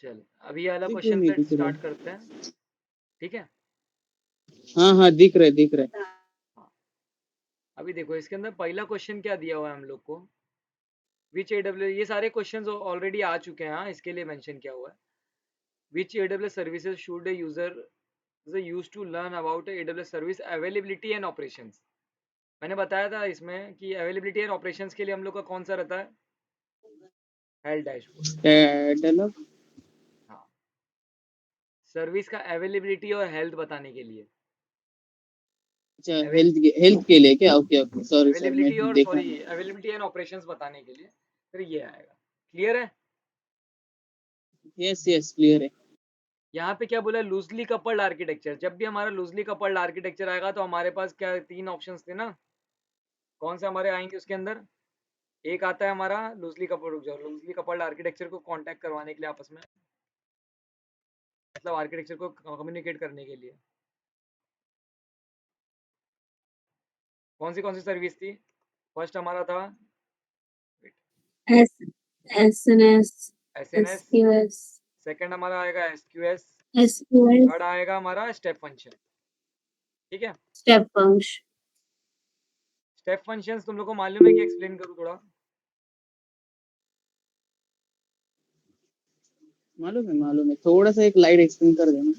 चल अभी ये वाला क्यों क्वेश्चन नहीं से दिख रहा? स्टार्ट करते हैं, ठीक है। हाँ हाँ दिख रहा है। हाँ, अभी देखो इसके अंदर पहला क्वेश्चन क्या दिया हुआ है हम लोग को, विच एडब्ल्यू, ये सारे क्वेश्चंस ऑलरेडी आ चुके हैं, हाँ इसके लिए मेंशन किया हुआ है। Which AW services should a user use to learn about AW service availability and operations. मैंने बताया था इसमें कि अवेलेबिलिटी एंड ऑपरेशंस के लिए हम लोग का कौन सा रहता है, हेल्थ डैशबोर्ड। कैटलॉग। हाँ, सर्विस का अवेलेबिलिटी और हेल्थ बताने के लिए, अच्छा हेल्थ के लिए क्या? ओके ओके सॉरी सर मैं अवेलेबिलिटी और देखा सॉरी नहीं। अवेलेबिलिटी एंड ऑपरेशंस बताने के लिए फिर ये आएगा। क्लियर है? यस यस क्लियर है। यहाँ पे क्या बोला, लूजली कपल्ड आर्किटेक्चर। जब भी हमारा लूजली कपल्ड आर्किटेक्चर आएगा तो हमारे पास क्या तीन ऑप्शंस थे ना, कौन से हमारे आएंगे उसके अंदर। एक आता है हमारा लूजली कपल्ड, रुक जाओ, लूजली कपल्ड आर्किटेक्चर को कांटेक्ट करवाने के लिए आपस में, मतलब आर्किटेक्चर को कम्युनिकेट करने के लिए कौन सी सर्विस थी। फर्स्ट हमारा था S SNS SNS, SQS second हमारा आएगा एसक्यूएस, SQS थर्ड आएगा हमारा स्टेप फंक्शन। ठीक है, step function स्टेप फंक्शंस तुम लोग को मालूम है कि एक्सप्लेन करूँ थोड़ा। मालूम है थोड़ा सा एक लाइट एक्सप्लेन कर देना।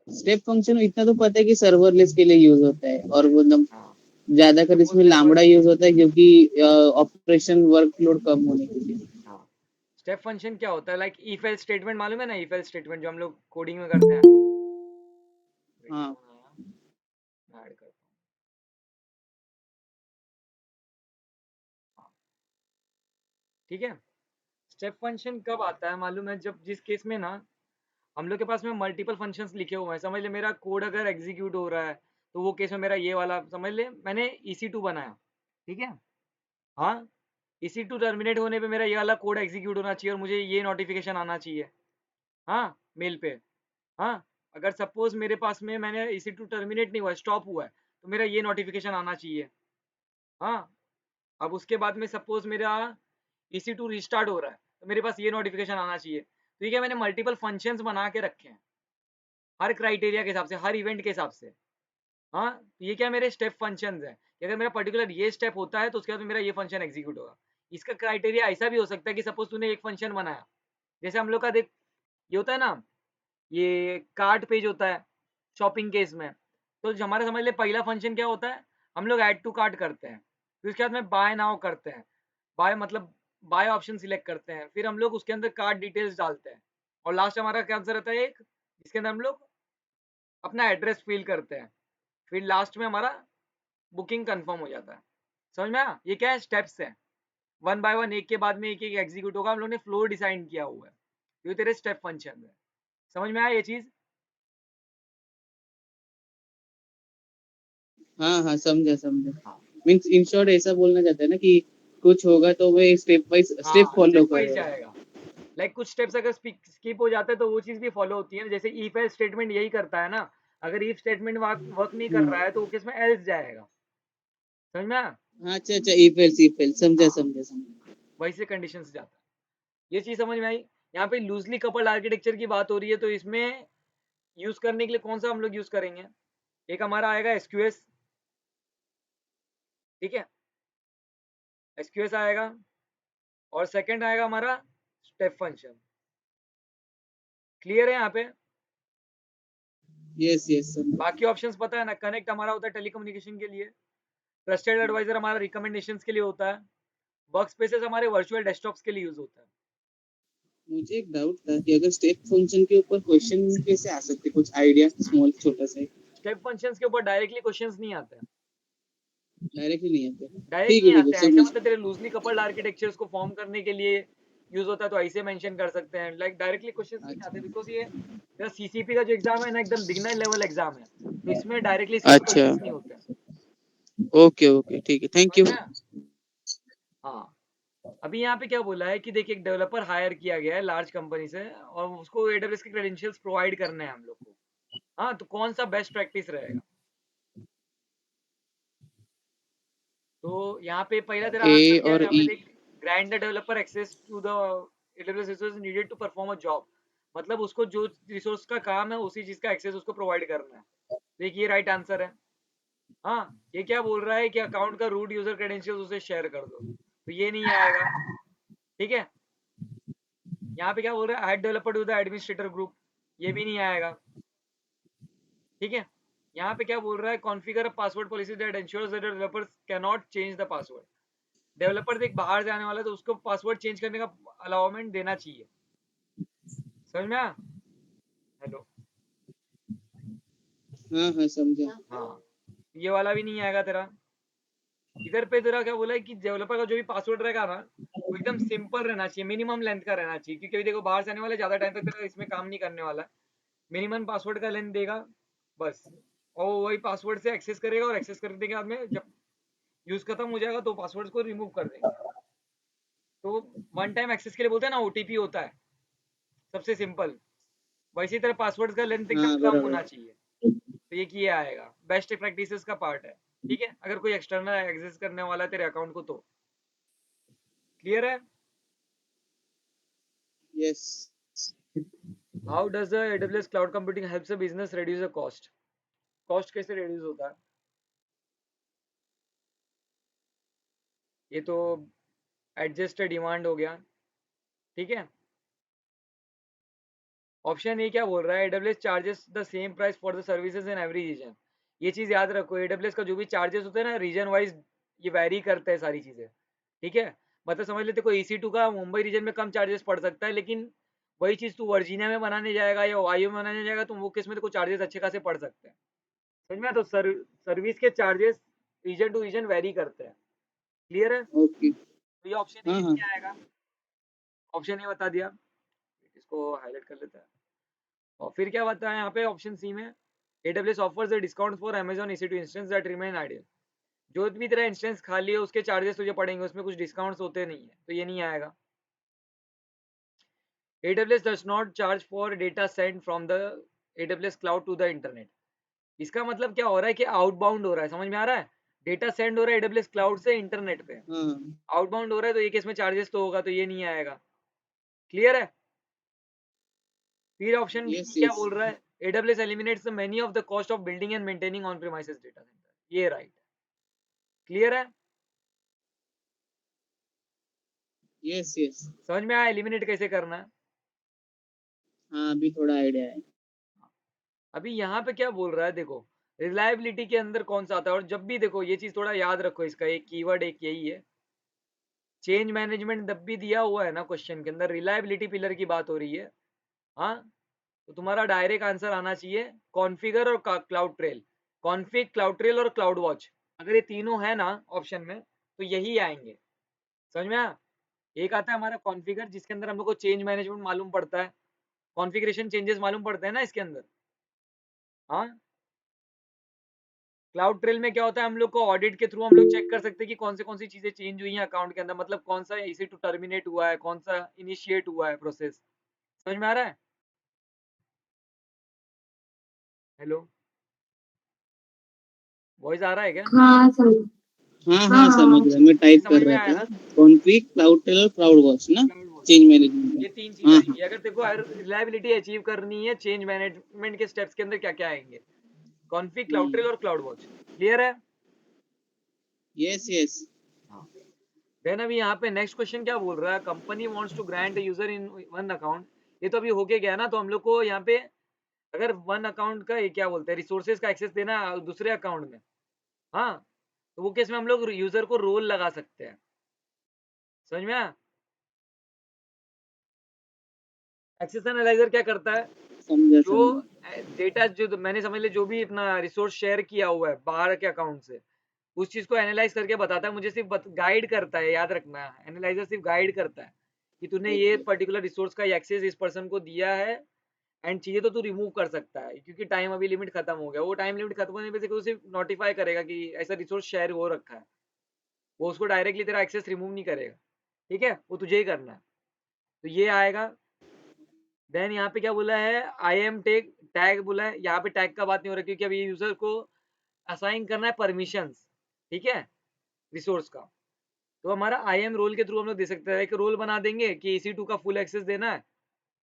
स्टेप फंक्शन इतना तो पता है कि सर्वरलेस के लिए यूज होता है और वो एकदम हाँ, ज्यादातर सपोज इसमें मेरे पास, लामड़ा यूज होता है क्योंकि ऑपरेशन वर्कलोड कम होने के लिए। हाँ, स्टेप फंक्शन क्या होता है, लाइक इफ एल्स स्टेटमेंट मालूम है ना, इफ एल्स स्टेटमेंट जो हम लोग कोडिंग में करते हैं। Wait, हाँ कौन आया? मैं ऐड करता हूँ। हाँ, ठीक है। स्टेप फंक्शन कब आता है मालूम है, जब जिस केस में ना हम लोग के पास में मल्टीपल फंक्शंस लिखे हुए हैं, समझ ले मेरा कोड अगर एग्जीक्यूट हो रहा है तो वो केस में मेरा ये वाला, समझ ले मैंने EC2 बनाया, ठीक है। हाँ, EC2 टर्मिनेट होने पे मेरा ये वाला कोड एग्जीक्यूट होना चाहिए और मुझे ये नोटिफिकेशन आना चाहिए, हाँ, मेल पे। हाँ, अगर सपोज मेरे पास में मैंने EC2 टर्मिनेट नहीं हुआ, स्टॉप हुआ है, तो मेरा ये नोटिफिकेशन आना चाहिए। हाँ, अब उसके बाद में सपोज मेरा EC2 रिस्टार्ट हो रहा है तो मेरे पास ये नोटिफिकेशन आना चाहिए। तो ये क्या, मैंने मल्टीपल फंक्शंस बना के रखे हैं हर क्राइटेरिया के हिसाब से, हर इवेंट के हिसाब से। हाँ, तो ये क्या मेरे स्टेप फंक्शंस है कि अगर मेरा पर्टिकुलर ये स्टेप होता है तो उसके बाद मेरा ये फंक्शन एग्जीक्यूट होगा। इसका क्राइटेरिया ऐसा भी हो सकता है कि सपोज तूने एक फंक्शन बनाया, जैसे हम लोग का देख, ये होता है ना, ये कार्ट पेज होता है शॉपिंग केस में, तो जो हमारा समझ ले पहला फंक्शन क्या होता है, हम लोग ऐड टू कार्ट करते हैं, फिर उसके बाद में बाय नाउ करते हैं, बाय मतलब बाय ऑप्शन सिलेक्ट करते हैं, फिर हम लोग उसके अंदर कार्ड डिटेल्स डालते हैं, और लास्ट हमारा क्या आंसर रहता है एक, जिसके अंदर हम लोग अपना एड्रेस फिल करते हैं, फिर लास्ट में हमारा बुकिंग कंफर्म हो जाता है। समझ में आया? ये क्या है, स्टेप्स है, वन बाय वन एक के बाद में एक एक एग्जीक्यूट होगा, हम लोग ने फ्लो डिसाइन किया हुआ है, ये तेरे स्टेप फंक्शन है। समझ में आया ये चीज? हाँ हाँ समझा समझा। हाँ, मीन्स इन शॉर्ट ऐसा बोलना चाहते हैं ना कि कुछ होगा तो वो स्टेप बाय स्टेप हाँ, फॉलो स्टेप वाइज करेगा। जाएगा। लाइक कुछ स्टेप्स अगर स्किप हो जाते हैं तो वो चीज भी फॉलो होती है ना, जैसे इफ एल्स स्टेटमेंट यही करता है ना, अगर इफ स्टेटमेंट वर्क नहीं कर रहा है तो वो किस में एल्स जाएगा। समझ में आया? हाँ अच्छा अच्छा इफ एल्स समझा हाँ, समझा समझा। वैसे कंडीशन से जाता है। ये चीज समझ में आई? यहाँ पे लूजली कपल्ड आर्किटेक्चर की बात हो रही है, तो इसमें यूज करने के लिए कौन सा हम लोग यूज करेंगे, एक हमारा आएगा एसक्यूएस, ठीक है, एसक्यूएस आएगा, और सेकंड आएगा हमारा स्टेप फंक्शन। क्लियर है यहाँ पे? यस यस समझा। बाकी ऑप्शंस पता है ना, कनेक्ट हमारा होता है टेलीकम्युनिकेशन के लिए, ट्रस्टेड एडवाइजर हमारा रिकमेंडेशंस के लिए होता है, वर्क स्पेसेस हमारे वर्चुअल डेस्कटॉप्स के लिए यूज होता है। मुझे एक डाउट था कि अगर स्टेप फंक्शन के ऊपर क्वेश्चन कैसे आ सकते, कुछ आइडिया स्मॉल छोटा सा। स्टेप फंक्शंस के ऊपर डायरेक्टली क्वेश्चंस नहीं आते हैं, डायरेक्टली नहीं आते। डायरेक्ट नहीं ठीक आते है हैं, ऐसे समझ। मतलब तेरे लूजली कपल्ड आर्किटेक्चर्स को फॉर्म करने के लिए यूज होता है तो ऐसे मेंशन कर सकते हैं, लाइक डायरेक्टली क्वेश्चंस नहीं आते, अच्छा बिकॉज ये तेरा सीसीपी का जो एग्जाम है ना एकदम बिगनर लेवल एग्जाम है, तो इसमें डायरेक्टली सीधे अच्छा क्वेश्चंस नहीं होते हैं। ओके ओके ठीक है थैंक समझ यू। में आया? हाँ, अभी यहाँ पे क्या बोला है कि देखिए एक डेवलपर हायर किया गया है लार्ज कंपनी से और उसको AWS के क्रेडेंशियल्स प्रोवाइड करने हैं हम लोग को। हाँ, तो कौन सा बेस्ट प्रैक्टिस रहेगा, तो यहाँ पे पहला तेरा ए आंसर क्या है, और यहाँ पे ई। देख, grant the developer access to the AWS resource needed to perform a job, मतलब उसको जो रिसोर्स का काम है उसी चीज का एक्सेस उसको प्रोवाइड करना है। देखिए राइट आंसर है। हाँ, ये क्या बोल रहा है कि अकाउंट का रूट यूजर क्रेडेंशियल्स उसे शेयर कर दो, तो ये नहीं आएगा। ठीक है, यहाँ पे क्या बोल रहा है, add developer to the administrator group, ये भी नहीं आएगा। ठीक है, यहाँ पे क्या बोल रहा है, configure a password policy that ensures that developers can not change the password. Developer देख बाहर जाने वाला है तो उसको पासवर्ड चेंज करने का अलाउमेंट देना चाहिए। समझ में आया? हेलो। हाँ हाँ समझा। हाँ, ये वाला भी नहीं आएगा तेरा। इधर पे तेरा क्या बोला है कि डेवलपर का जो भी पासवर्ड रहेगा ना वो एकदम सिंपल रहना चाहिए, मिनिमम लेंथ का रहना चाहिए, क्योंकि अभी देखो बाहर से आने वाले ज्यादा टाइम तक तेरा इसमें काम नहीं करने वाला है। मिनिमम पासवर्ड का लेंथ देगा बस, और वही पासवर्ड से एक्सेस करेगा, और एक्सेस करने के बाद में जब यूज खत्म हो जाएगा तो पासवर्ड को रिमूव कर देंगे। तो वन टाइम एक्सेस के लिए बोलते हैं ना, ओटीपी होता है सबसे सिंपल, वैसे तरह पासवर्ड का लेंथ एकदम हाँ कम बराबर। होना चाहिए। तो ये किया आएगा, बेस्ट प्रैक्टिसेस का पार्ट है। ठीक है, अगर कोई एक्सटर्नल एक्सेस करने वाला है तेरे अकाउंट को तो। क्लियर है? Yes. How does the AWS cloud computing helps a business reduce the cost? Cost कैसे रिड्यूस होता है? ये तो एडजस्ट डिमांड हो गया। ठीक है, ऑप्शन ए क्या बोल रहा है, AWS charges the same price for the services in every region. ये चीज याद रखो, AWS का जो भी चार्जेस होते हैं ना रीजन वाइज ये वैरी करता है सारी चीजें। ठीक है, मतलब समझ लेते कोई EC2 का मुंबई रीजन में कम चार्जेस पड़ सकता है, लेकिन वही चीज तू वर्जीनिया में बनाने जाएगा या ओहायो में बनाने जाएगा तो वो केस में तो चार्जेस अच्छे खासे पड़ सकते हैं। समझ में आया? तो सर्विस के charges region to region vary करते हैं। क्लियर है? ओके। तो ये ऑप्शन ए हाँ हाँ। नहीं आएगा, ऑप्शन ए बता दिया। इसको हाईलाइट कर लेते हैं। और फिर क्या बता है यहाँ पे ऑप्शन सी में, AWS offers a discount for Amazon EC2 instance that remain ideal. जो भी तेरा इंस्टेंस खाली है उसके चार्जेस तुझे पड़ेंगे, उसमें कुछ डिस्काउंट्स होते नहीं है, तो ये नहीं आएगा। AWS does not charge for data sent from the AWS cloud to the internet। इसका मतलब क्या हो रहा है कि आउटबाउंड हो रहा है, समझ में आ रहा है? डेटा सेंड हो रहा है AWS क्लाउड से इंटरनेट पे, हाँ। आउटबाउंड हो रहा है, तो ये केस में चार्जेस तो होगा, तो ये नहीं आएगा। क्लियर है? फिर ऑप्शन यस बी क्या यस। बोल रहा है, AWS eliminates the many of the cost of building and maintaining on premises data center। ये राइट। क्लियर है? Yes yes. समझ में आया एलिमिनेट कैसे करना है? हाँ अभी थोड़ा आइडिया है। अभी यहाँ पे क्या बोल रहा है देखो, रिलायबिलिटी के अंदर कौन सा आता है, और जब भी देखो ये चीज थोड़ा याद रखो, इसका एक कीवर्ड एक यही है, चेंज मैनेजमेंट जब भी दिया हुआ है ना क्वेश्चन के अंदर, रिलायबिलिटी पिलर की बात हो रही है, हाँ, तो तुम्हारा डायरेक्ट आंसर आना चाहिए कॉन्फ़िगर और cloud trail. Config, cloud trail और क्लाउड वॉच, अगर ये तीनों है ना ऑप्शन में तो यही आएंगे। समझ में आया? एक आता है हमारा कॉन्फ़िगर जिसके अंदर हम लोग को चेंज मैनेजमेंट मालूम पड़ता है, कॉन्फ़िगरेशन चेंजेस मालूम पड़ते हैं ना इसके अंदर। हाँ, क्लाउड ट्रेल में क्या होता है, हम लोग को ऑडिट के थ्रू हम लोग चेक कर सकते हैं कि कौन सी चीजें चेंज हुई हैं अकाउंट के अंदर, मतलब कौन सा EC2 टर्मिनेट हुआ है, कौन सा इनिशिएट हुआ है प्रोसेस। समझ में आ रहा है? हेलो, वॉइस आ रहा है क्या? हाँ समझ। हाँ हाँ हाँ समझ हाँ रहा, मैं ये टाइप समझ कर में रहा आया था। ना? Conflict, cloud trail, cloud watch ना, क्लाउड वॉच, चेंज मैनेजमेंट ये का। तीन चीज हाँ हाँ। आएंगी अगर देखो रिलायबिलिटी अचीव करनी है, चेंज मैनेजमेंट के स्टेप्स के अंदर क्या क्या आएंगे, कॉन्फ़िग, क्लाउड ट्रेल और क्लाउड वॉच। क्लियर है? Yes yes. हाँ, देन अभी यहाँ पे नेक्स्ट क्वेश्चन क्या बोल रहा है, company wants to grant user in one account. ये तो अभी होके गया ना, तो हम लोग को यहाँ पे अगर वन अकाउंट का ये क्या बोलते हैं रिसोर्सेज का एक्सेस देना दूसरे अकाउंट में, हाँ, तो वो केस में हम लोग यूजर को रोल लगा सकते हैं। समझ में आया? एक्सेस एनालाइजर क्या करता है, समझा जो समझा। डेटा जो मैंने समझ ले जो भी अपना रिसोर्स शेयर किया हुआ है बाहर के अकाउंट से, उस चीज को एनालाइज करके बताता है मुझे, सिर्फ गाइड करता है, याद रखना, एनालाइजर सिर्फ गाइड करता है कि तूने ये ओके। पर्टिकुलर रिसोर्स का एक्सेस इस पर्सन को दिया है, एंड चाहिए तो तू रिमूव कर सकता है, क्योंकि टाइम अभी लिमिट खत्म हो गया। वो टाइम लिमिट खत्म होने पे से सिर्फ नोटिफाई करेगा कि ऐसा रिसोर्स शेयर हो रखा है, वो उसको डायरेक्टली तेरा एक्सेस रिमूव नहीं करेगा। ठीक है, वो तुझे ही करना है। तो ये आएगा। देन यहाँ पे क्या बोला है, IAM टैग, टैग बोला है, यहाँ पे टैग का बात नहीं हो रहा क्योंकि अभी यूजर को असाइन करना है परमिशंस। ठीक है, रिसोर्स का, तो हमारा IAM रोल के थ्रू हम लोग दे सकते हैं, एक रोल बना देंगे कि EC2 का फुल एक्सेस देना है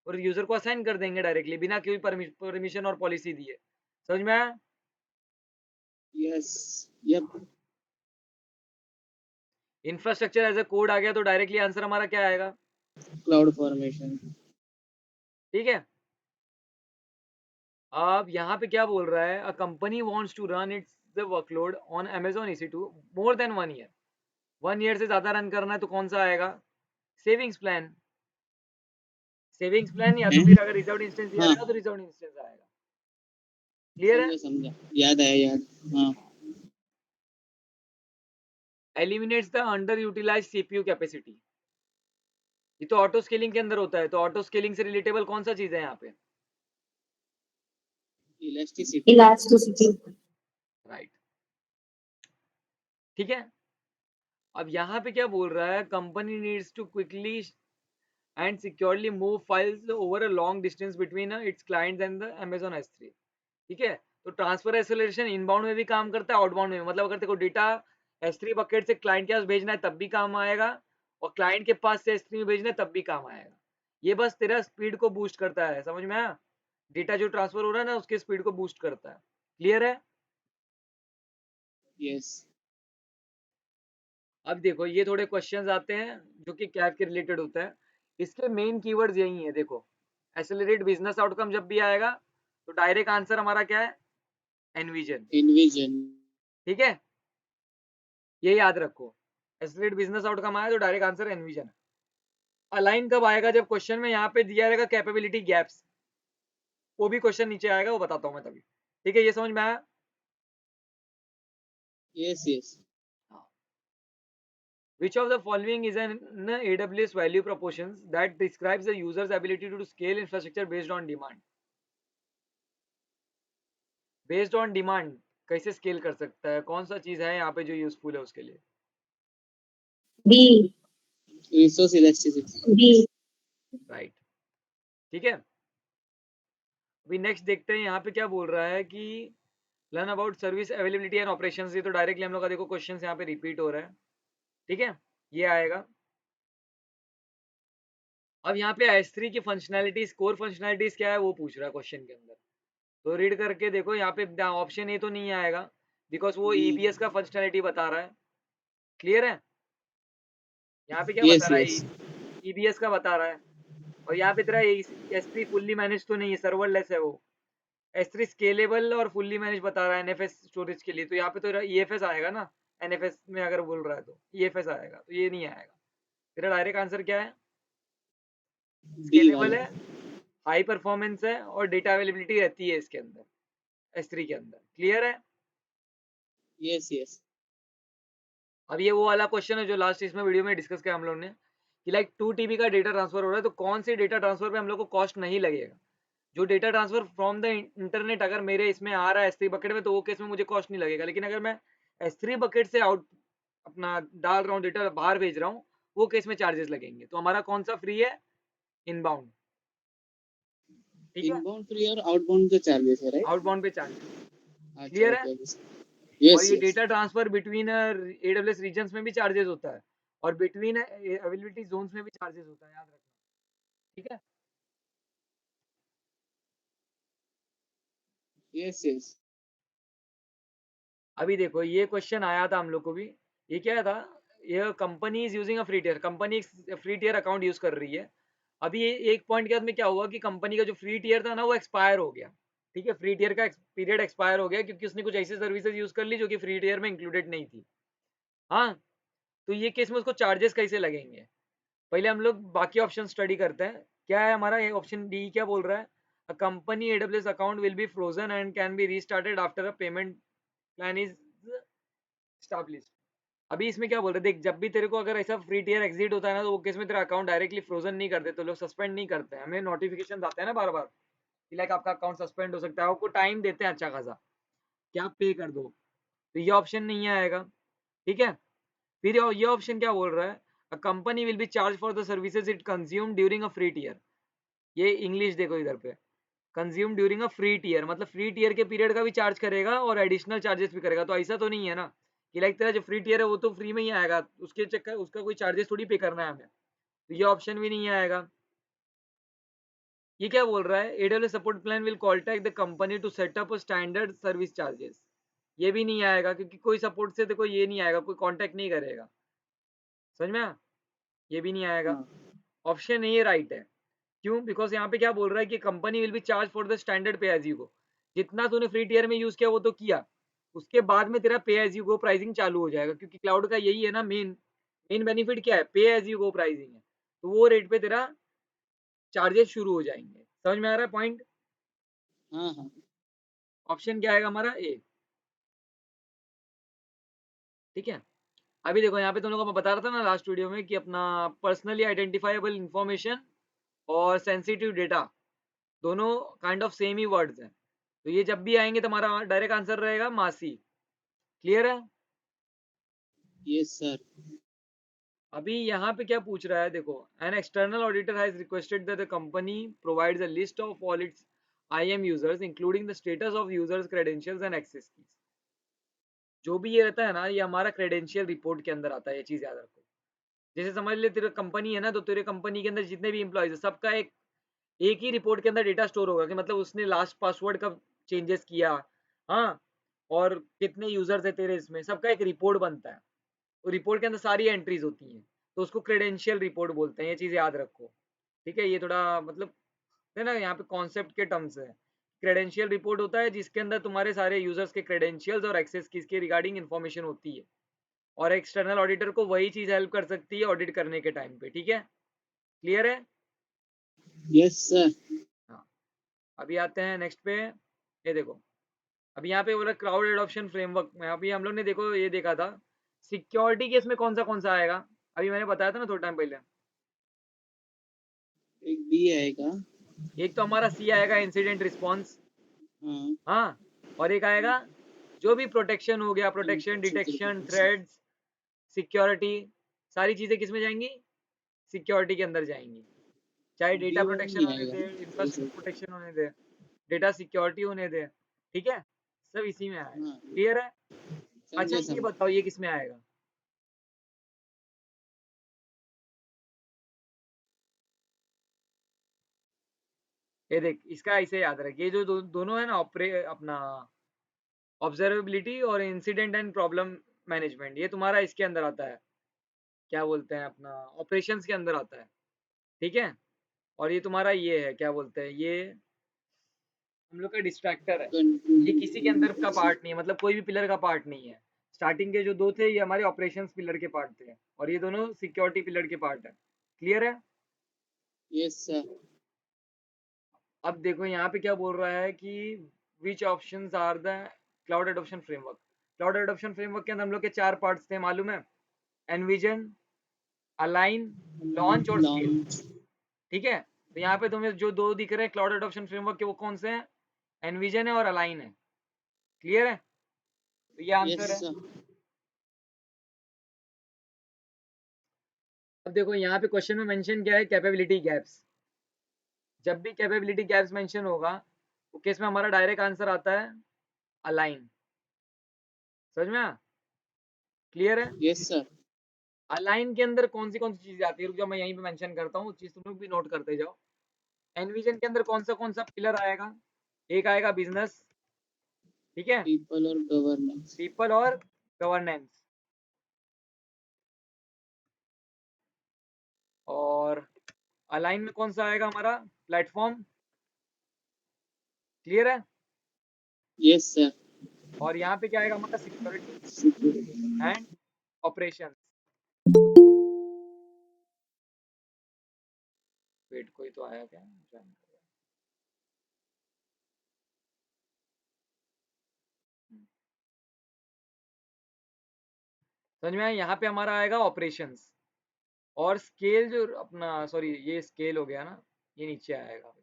और यूजर को असाइन कर देंगे डायरेक्टली बिना कोई परमिशन और पॉलिसी दिए। समझ में आया? Yes, yup, infrastructure as a code आ गया तो डायरेक्टली आंसर हमारा क्या आएगा? Cloud formation. ठीक है। अब यहाँ पे क्या बोल रहा है, a company wants to run its the workload on Amazon EC2 more than 1 year. 1 year से ज्यादा रन करना है तो कौन सा आएगा? Savings plan. सेविंग्स प्लान या तो फिर अगर रिजर्व इंस्टेंस दिया हाँ, रहेगा तो रिजर्व इंस्टेंस आएगा। क्लियर है? समझा, याद आया, याद। हाँ, eliminates the under utilize CPU capacity. ये तो ऑटो स्केलिंग के अंदर होता है, तो ऑटो स्केलिंग से रिलेटेबल कौन सा चीज है यहाँ पे? इलास्टिसिटी। elasticity, right. ठीक है। अब यहाँ पे क्या बोल रहा है, company needs to quickly and securely move files over a long distance between its clients and the Amazon S3। ठीक है। तो ट्रांसफर एक्सेलरेशन इनबाउंड में भी काम करता है, आउटबाउंड में, मतलब अगर तेरे को डेटा S3 बकेट से क्लाइंट के पास भेजना है तब भी काम आएगा, और क्लाइंट के पास से S3 में भेजना है तब भी काम आएगा। ये बस तेरा स्पीड को बूस्ट करता है, समझ में आया? डेटा जो ट्रांसफर हो रहा है ना उसके स्पीड को बूस्ट करता है। क्लियर है? यस। अब देखो ये थोड़े क्वेश्चंस आते हैं जो कि कैप के रिलेटेड होता है। इसके मेन कीवर्ड्स यही है, देखो एक्सेलरेट बिजनेस आउटकम जब भी आएगा तो डायरेक्ट आंसर हमारा क्या है? एनविजन। इन्विजन। ठीक है, ये याद रखो। एक्सेलरेट बिजनेस आउटकम आया तो डायरेक्ट आंसर एनविजन। अलाइन कब आएगा? जब क्वेश्चन में यहाँ पे दिया रहेगा कैपेबिलिटी गैप्स, वो भी क्वेश्चन नीचे आएगा, वो बताता हूँ मैं तभी। ठीक है, ये समझ में आया? Yes, yes. Which of the following is an AWS value propositions that describes the user's ability to scale infrastructure based on demand? Based on demand कैसे स्केल कर सकता है? कौन सा चीज है यहाँ पे जो यूजफुल है उसके लिए? B, resource elasticity. B, right. ठीक है। अभी नेक्स्ट देखते हैं यहाँ पे क्या बोल रहा है कि learn about service availability and operations. ये तो डायरेक्टली हम लोग का देखो क्वेश्चन यहाँ पे रिपीट हो रहा है। ठीक है, ये आएगा। अब यहाँ पे S3 की फंक्शनैलिटीज, कोर फंक्शनैलिटीज क्या है वो पूछ रहा है क्वेश्चन के अंदर। तो रीड करके देखो, यहाँ पे ऑप्शन ए तो नहीं आएगा बिकॉज वो EBS का फंक्शनैलिटी बता रहा है। क्लियर है? यहाँ पे क्या बता यस, रहा है? यस। EBS का बता रहा है। और यहाँ पे तेरा S3 फुल्ली मैनेज तो नहीं है, सर्वरलेस है वो। S3 स्केलेबल और फुल्ली मैनेज बता रहा है NFS स्टोरेज के लिए, तो यहाँ पे तो EFS आएगा ना। NFS में अगर बोल रहा है तो EFS आएगा, तो ये नहीं आएगा। तेरा डायरेक्ट आंसर क्या है? डी स्केलेबल वाला। है, हाई परफॉर्मेंस है और डेटा अवेलेबिलिटी रहती है इसके अंदर, S3 के अंदर। क्लियर है? Yes, yes. अब ये वो वाला क्वेश्चन है जो लास्ट इसमें वीडियो में डिस्कस किया हम लोग ने कि लाइक 2 TB का डेटा ट्रांसफर हो रहा है, तो कौन सी डेटा ट्रांसफर पे हम लोग को कॉस्ट नहीं लगेगा? जो data transfer from the internet अगर मेरे इसमें आ रहा है S3 बकेट में, तो वो केस में मुझे कॉस्ट नहीं लगेगा। लेकिन अगर मैं S3 बकेट से आउट अपना डाल रहा हूँ, डेटा बाहर भेज रहा हूँ, वो केस में चार्जेस लगेंगे। तो हमारा कौन सा फ्री है? इनबाउंड। ठीक है, इनबाउंड फ्री और आउटबाउंड के चार्जेस है, राइट? आउटबाउंड पे चार्जेस। अच्छा, क्लियर है? ओके। और यस, ये yes. Data transfer between AWS regions में भी चार्जेस होता है, और बिटवीन अवेलेबिलिटी जोन्स में भी चार्जेस होता है, याद रखना। ठीक है। Yes, yes. अभी देखो ये क्वेश्चन आया था हम लोग को भी। ये क्या था? ये company is using a free tier, company free tier account use कर रही है। अभी एक पॉइंट के बाद में क्या हुआ कि कंपनी का जो फ्री टियर था ना वो एक्सपायर हो गया। ठीक है, फ्री टियर का पीरियड एक्सपायर हो गया क्योंकि उसने कुछ ऐसी सर्विसेज यूज कर ली जो कि फ्री टियर में इंक्लूडेड नहीं थी। हाँ, तो ये केस में उसको चार्जेस कैसे लगेंगे? पहले हम लोग बाकी ऑप्शन स्टडी करते हैं। क्या है हमारा? ये ऑप्शन डी क्या बोल रहा है? A company AWS account will be frozen and can be restarted after a payment plan is established। अभी इसमें क्या बोल रहे हैं, देख जब भी तेरे को अगर ऐसा फ्री टियर एग्जिट होता है ना, तो वो केस में तेरा अकाउंट डायरेक्टली फ्रोजन नहीं करते, तो लोग सस्पेंड नहीं करते हैं। हमें नोटिफिकेशन आते हैं ना बार बार कि लाइक आपका अकाउंट सस्पेंड हो सकता है, आपको टाइम देते हैं अच्छा खासा कि आप पे कर दो। तो ये ऑप्शन नहीं आएगा। ठीक है। फिर ये ऑप्शन क्या बोल रहा है? A company will be charge for the services it consume during a free tier. ये इंग्लिश देखो इधर पे, consume during a free tier मतलब फ्री टियर के पीरियड का भी चार्ज करेगा और एडिशनल चार्जेस भी करेगा। तो ऐसा तो नहीं है ना कि लाइक तेरा जो फ्री टियर है वो तो फ्री में ही आएगा, उसके चक्कर उसका कोई चार्जेस थोड़ी पे करना है हमें, तो ये ऑप्शन भी नहीं आएगा। ये क्या बोल रहा है, AWS support plan will contact the company to set up standard service charges, ये भी नहीं आएगा क्योंकि कोई सपोर्ट से देखो ये नहीं आएगा, कोई कांटेक्ट नहीं करेगा, समझ में आया? ये भी नहीं आएगा। हाँ ऑप्शन ए राइट है। क्यों? बिकॉज यहाँ पे क्या बोल रहा है कि company will be charge for the standard पे एज यू गो, जितना तूने फ्री टियर में यूज किया वो तो किया, उसके बाद में तेरा पे एज यू गो प्राइसिंग चालू हो जाएगा, क्योंकि क्लाउड का यही है ना, मेन मेन बेनिफिट क्या है, पे एज यू गो प्राइसिंग है, तो वो रेट पे तेरा चार्जेस शुरू हो जाएंगे। समझ में आ रहा है पॉइंट? हाँ हाँ ऑप्शन क्या आएगा हमारा? ए। ठीक है। अभी देखो यहाँ पे तुम लोगों को मैं बता रहा था ना लास्ट वीडियो में कि अपना पर्सनली आइडेंटिफाइबल इंफॉर्मेशन और सेंसिटिव डेटा दोनों kind of same he words हैं, तो ये जब भी आएंगे तो हमारा डायरेक्ट आंसर रहेगा मासी। क्लियर है? Yes sir. अभी यहाँ पे क्या पूछ रहा है देखो, an external auditor has requested that the company provides a list of all its IAM users including the status of users credentials and access keys. जो भी ये रहता है ना, ये हमारा क्रेडेंशियल रिपोर्ट के अंदर आता है, ये चीज याद रखो। जैसे समझ ले तेरे कंपनी है ना, तो तेरे कंपनी के अंदर जितने भी एम्प्लॉयज है सबका एक ही रिपोर्ट के अंदर डेटा स्टोर होगा कि मतलब उसने लास्ट पासवर्ड कब चेंजेस किया, हाँ, और कितने यूजर्स है तेरे, इसमें सबका एक रिपोर्ट बनता है, तो रिपोर्ट के अंदर सारी एंट्रीज होती हैं, तो उसको क्रेडेंशियल रिपोर्ट बोलते हैं, ये चीज़ याद रखो। ठीक है, ये थोड़ा मतलब है ना, यहाँ पे कॉन्सेप्ट के टर्म्स है। क्रेडेंशियल रिपोर्ट होता है जिसके अंदर तुम्हारे सारे यूजर्स के क्रेडेंशियल्स और एक्सेस की इसके रिगार्डिंग इन्फॉर्मेशन होती है, और एक्सटर्नल ऑडिटर को वही चीज़ हेल्प कर सकती है ऑडिट करने के टाइम पे। ठीक है, क्लियर है? Yes sir. हाँ। अभी आते हैं नेक्स्ट पे, ये देखो, अभी यहाँ पे बोला क्लाउड एडॉप्शन फ्रेमवर्क में, अभी हम लोग ने देखो ये देखा था सिक्योरिटी केस में कौन सा आएगा, अभी मैंने बताया था ना थोड़ा टाइम पहले। एक बी आएगा। एक तो हमारा सी आएगा, इंसिडेंट रिस्पॉन्स, हाँ हाँ, और एक आएगा जो भी प्रोटेक्शन हो गया, protection, detection, information. Threads, security, सारी चीजें किस में जाएंगी? सिक्योरिटी के अंदर जाएंगी, चाहे बी डेटा वाला प्रोटेक्शन नहीं होने आएगा दे, ना इंफ्रास्ट्रक्चर प्रोटेक्शन होने दे, डेटा सिक्योरिटी होने दे, ठीक है, सब इसी में आएगा। हाँ क्लियर है? अच्छा समझे ये समझे। बताओ ये किस में आएगा? ये देख, इसका ऐसे याद रख, ये जो दोनों है ना, ऑपरे अपना ऑब्जर्वेबिलिटी और इंसिडेंट एंड प्रॉब्लम मैनेजमेंट, ये तुम्हारा इसके अंदर आता है, क्या बोलते हैं अपना, ऑपरेशंस के अंदर आता है। ठीक है, और ये तुम्हारा ये है, क्या बोलते हैं, ये हम लोग का डिस्ट्रैक्टर है, ये किसी के अंदर का पार्ट नहीं है, मतलब कोई भी पिलर का पार्ट नहीं है। स्टार्टिंग के जो दो थे ये हमारे ऑपरेशंस पिलर के पार्ट थे, और ये दोनों सिक्योरिटी पिलर के पार्ट है। क्लियर है? Yes sir. अब देखो यहाँ पे क्या बोल रहा है कि which options are the cloud adoption framework. Cloud adoption framework के अंदर हम लोग के 4 पार्ट्स थे, मालूम है? एनविजन, अलाइन, लॉन्च और स्केल। लॉन्च। ठीक है, तो यहाँ पे तुम्हें जो दो दिख रहे हैं क्लाउड एडॉप्शन फ्रेमवर्क के, वो कौन से हैं? एनविजन है और अलाइन है। क्लियर है? तो ये यस आंसर है। सर। अब देखो यहाँ पे क्वेश्चन में मेंशन क्या है, कैपेबिलिटी गैप्स। जब भी कैपेबिलिटी गैप्स मेंशन होगा तो केस में हमारा डायरेक्ट आंसर आता है अलाइन। समझ में? क्लियर है? Yes sir. अलाइन के अंदर कौन सी चीजें आती है, रुक जाओ मैं यहीं पे मेंशन करता हूँ, चीज तुम लोग भी नोट करते जाओ। एनविजन के अंदर कौन सा पिलर आएगा? एक आएगा बिजनेस, ठीक है, पीपल और गवर्नेंस। पीपल और गवर्नेंस, और अलाइन में कौन सा आएगा हमारा? प्लेटफॉर्म। क्लियर है? Yes sir. और यहाँ पे क्या आएगा हमारा? Security and operation. वेट, कोई तो आया क्या? समझ में आया? यहाँ पे हमारा आएगा ऑपरेशंस, और स्केल जो अपना, सॉरी ये स्केल हो गया ना, ये नीचे आएगा।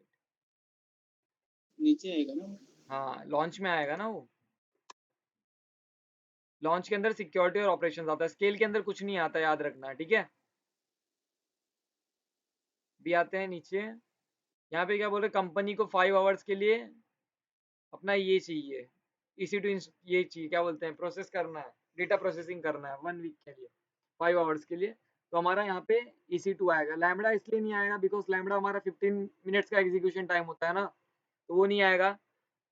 नीचे आएगा ना। हाँ, लॉन्च में आएगा ना वो, लॉन्च के अंदर सिक्योरिटी और ऑपरेशंस आता है, स्केल के अंदर कुछ नहीं आता, याद रखना। ठीक है, भी आते हैं नीचे। यहाँ पे क्या बोल रहे, कंपनी को 5 आवर्स के लिए अपना ये चाहिए, इसी टू ये चाहिए, क्या बोलते हैं, प्रोसेस करना है, डेटा प्रोसेसिंग करना है 1 वीक के लिए, 5 आवर्स के लिए, तो हमारा यहाँ पे EC2 आएगा। लैम्बडा इसलिए नहीं आएगा बिकॉज लैम्बडा हमारा 15 मिनट्स का एग्जीक्यूशन टाइम होता है ना, तो वो नहीं आएगा।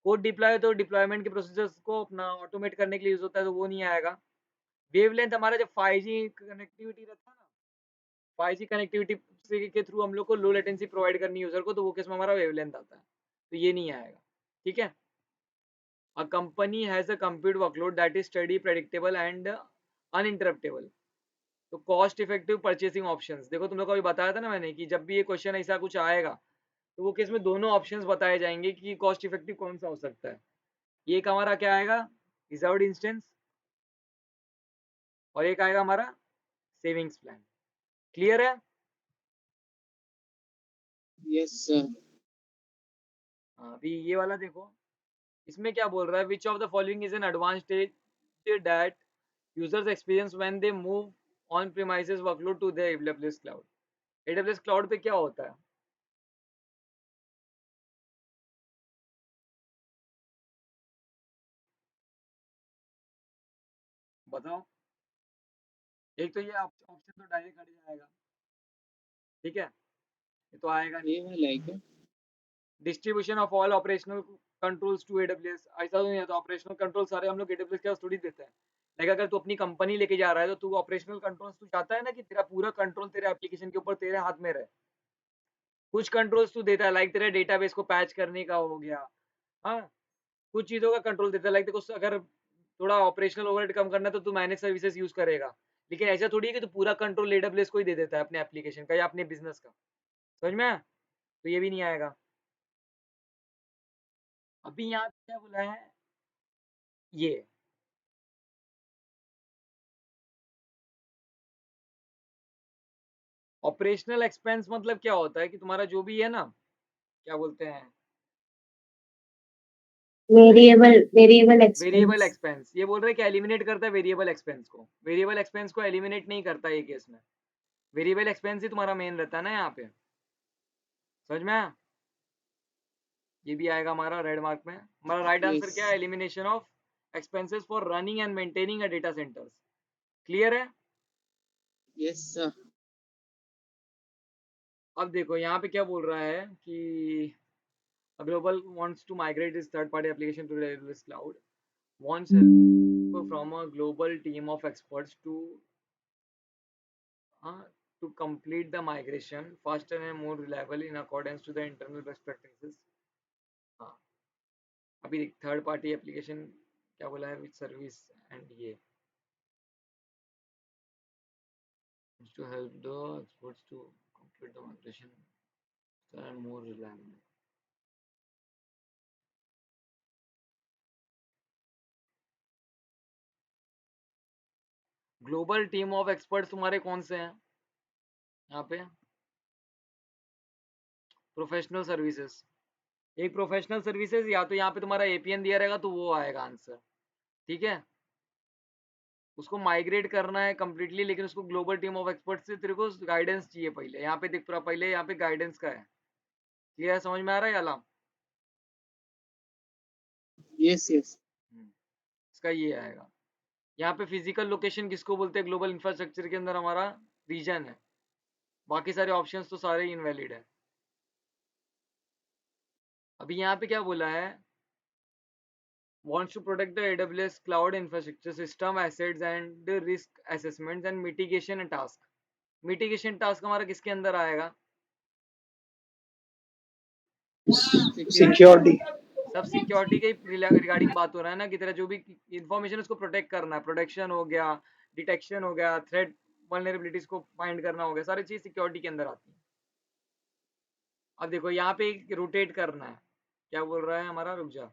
कोड डिप्लॉय तो डिप्लॉयमेंट के प्रोसेसर्स को अपना ऑटोमेट करने के लिए यूज होता है, तो वो नहीं आएगा। वेवलेंथ हमारा जब 5G कनेक्टिविटी रहता है ना, 5G कनेक्टिविटी के थ्रू हम लोग को लो लेटेंसी प्रोवाइड करनी है यूजर को, तो वो केस में हमारा वेवलेंथ आता है, तो ये नहीं आएगा। ठीक है। A company has a compute workload that is steady, predictable and uninterruptible. तो कॉस्ट इफेक्टिव परचेसिंग ऑप्शंस, देखो तुम लोग को अभी बताया था ना मैंने कि जब भी ये क्वेश्चन ऐसा कुछ आएगा तो वो केस में दोनों ऑप्शंस बताए जाएंगे कि कॉस्ट इफेक्टिव कौन सा हो सकता है। ये एक हमारा क्या आएगा, रिजर्व्ड इंस्टेंस, और एक आएगा हमारा सेविंग्स प्लान। क्लियर है? Yes sir. अभी ये वाला देखो, इसमें क्या बोल रहा है, which of the following is an advance stage that users experience when they move on premises workload to the AWS cloud. AWS cloud पे क्या होता है, बताओ। एक तो ये ऑप्शन तो डायरेक्ट हट जाएगा, ठीक है, ये तो आएगा नहीं। ये वाला है क्या? Distribution of all operational controls to AWS, ऐसा तो नहीं है, तो ऑपरेशनल कंट्रोल सारे हम लोग AWS के पास थोड़ी देते हैं। लेकिन अगर तू अपनी कंपनी लेके जा रहा है तो तू ऑपरेशनल कंट्रोल्स तू चाहता है ना कि तेरा पूरा कंट्रोल तेरे एप्लीकेशन के ऊपर तेरे हाथ में रहे। कुछ कंट्रोल्स तू देता है, लाइक तेरे डेटाबेस को पैच करने का हो गया, हाँ, कुछ चीजों का कंट्रोल देता है, लाइक देखो अगर थोड़ा ऑपरेशनल ओवरहेड कम करना है तो तू मैनेज सर्विसेज यूज करेगा। लेकिन ऐसा थोड़ी है कि तू पूरा कंट्रोल AWS को ही दे देता है अपने एप्लीकेशन का या अपने बिजनेस का। समझ में आया? तो ये भी नहीं आएगा। अभी यहाँ पे क्या बोला है, ये ऑपरेशनल एक्सपेंस मतलब क्या होता है कि तुम्हारा जो भी है ना, क्या बोलते हैं, वेरिएबल वेरिएबल एक्सपेंस। एक्सपेंस, ये बोल रहे हैं कि एलिमिनेट करता है वेरिएबल एक्सपेंस को। वेरिएबल एक्सपेंस को एलिमिनेट नहीं करता ये केस में, वेरिएबल एक्सपेंस ही तुम्हारा मेन रहता है ना यहाँ पे। समझ में आया? ये भी आएगा हमारा रेड मार्क में। हमारा राइट आंसर क्या है, yes elimination of expenses for running and maintaining a data centres. Clear है? Yes sir. अब देखो यहाँ पे क्या बोल रहा है कि a global wants to migrate its third party application to the AWS cloud, wants help from a global team of experts uh, to complete the migration faster and more reliable in accordance to the internal best practices. हाँ, अभी third party application क्या बोला है, with service and ये to help the experts to complete the migration faster and more reliable. Global team of experts तुम्हारे कौन से हैं यहाँ पे, प्रोफेशनल सर्विसेज। एक प्रोफेशनल सर्विसेज, या तो यहाँ पे तुम्हारा APN दिया रहेगा तो वो आएगा आंसर। ठीक है, उसको माइग्रेट करना है कम्प्लीटली, लेकिन उसको ग्लोबल टीम ऑफ एक्सपर्ट से तेरे को गाइडेंस चाहिए पहले। यहाँ पे देख, पहले यहाँ पे गाइडेंस का है। क्लियर, समझ में आ रहा है अलाम? Yes yes. इसका ये आएगा। यहाँ पे फिजिकल लोकेशन किसको बोलते हैं, ग्लोबल इंफ्रास्ट्रक्चर के अंदर हमारा रीजन है। बाकी सारे ऑप्शंस तो सारे इनवैलिड है। अभी यहाँ पे क्या बोला है, wants to protect the AWS cloud infrastructure system assets and the risk assessments and mitigation task. Mitigation task हमारा किसके अंदर आएगा, सिक्योरिटी। सब सिक्योरिटी के रिगार्डिंग बात हो रहा है ना, कि तेरा जो भी इंफॉर्मेशन उसको प्रोटेक्ट करना है, प्रोटेक्शन हो गया, डिटेक्शन हो गया, थ्रेट वल्नरेबिलिटीज को फाइंड करना हो गया, सारी चीज सिक्योरिटी के अंदर आती है। अब देखो यहाँ पे रोटेट करना है, क्या बोल रहा है हमारा, रुक जा।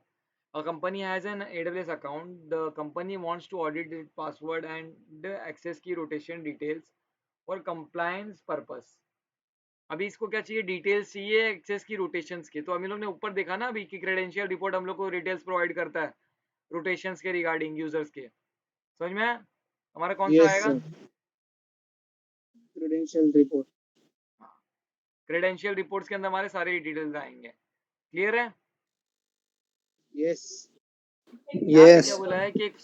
A company has an AWS account. The company wants to audit its password and the access key rotation details for compliance purpose. अभी इसको क्या चाहिए, डिटेल्स चाहिए एक्सेस की रोटेशंस के। तो हम लोग ने ऊपर देखा ना अभी कि क्रेडेंशियल रिपोर्ट हम लोग को डिटेल्स प्रोवाइड करता है रोटेशंस के रिगार्डिंग यूजर्स के। समझ में आया? हमारा कौन सा यस आएगा, sir. Credential report. Credential reports के अंदर हमारे सारे डिटेल्स आएंगे। क्लियर है? यस यहाँ पे क्या यस बोला है कि एक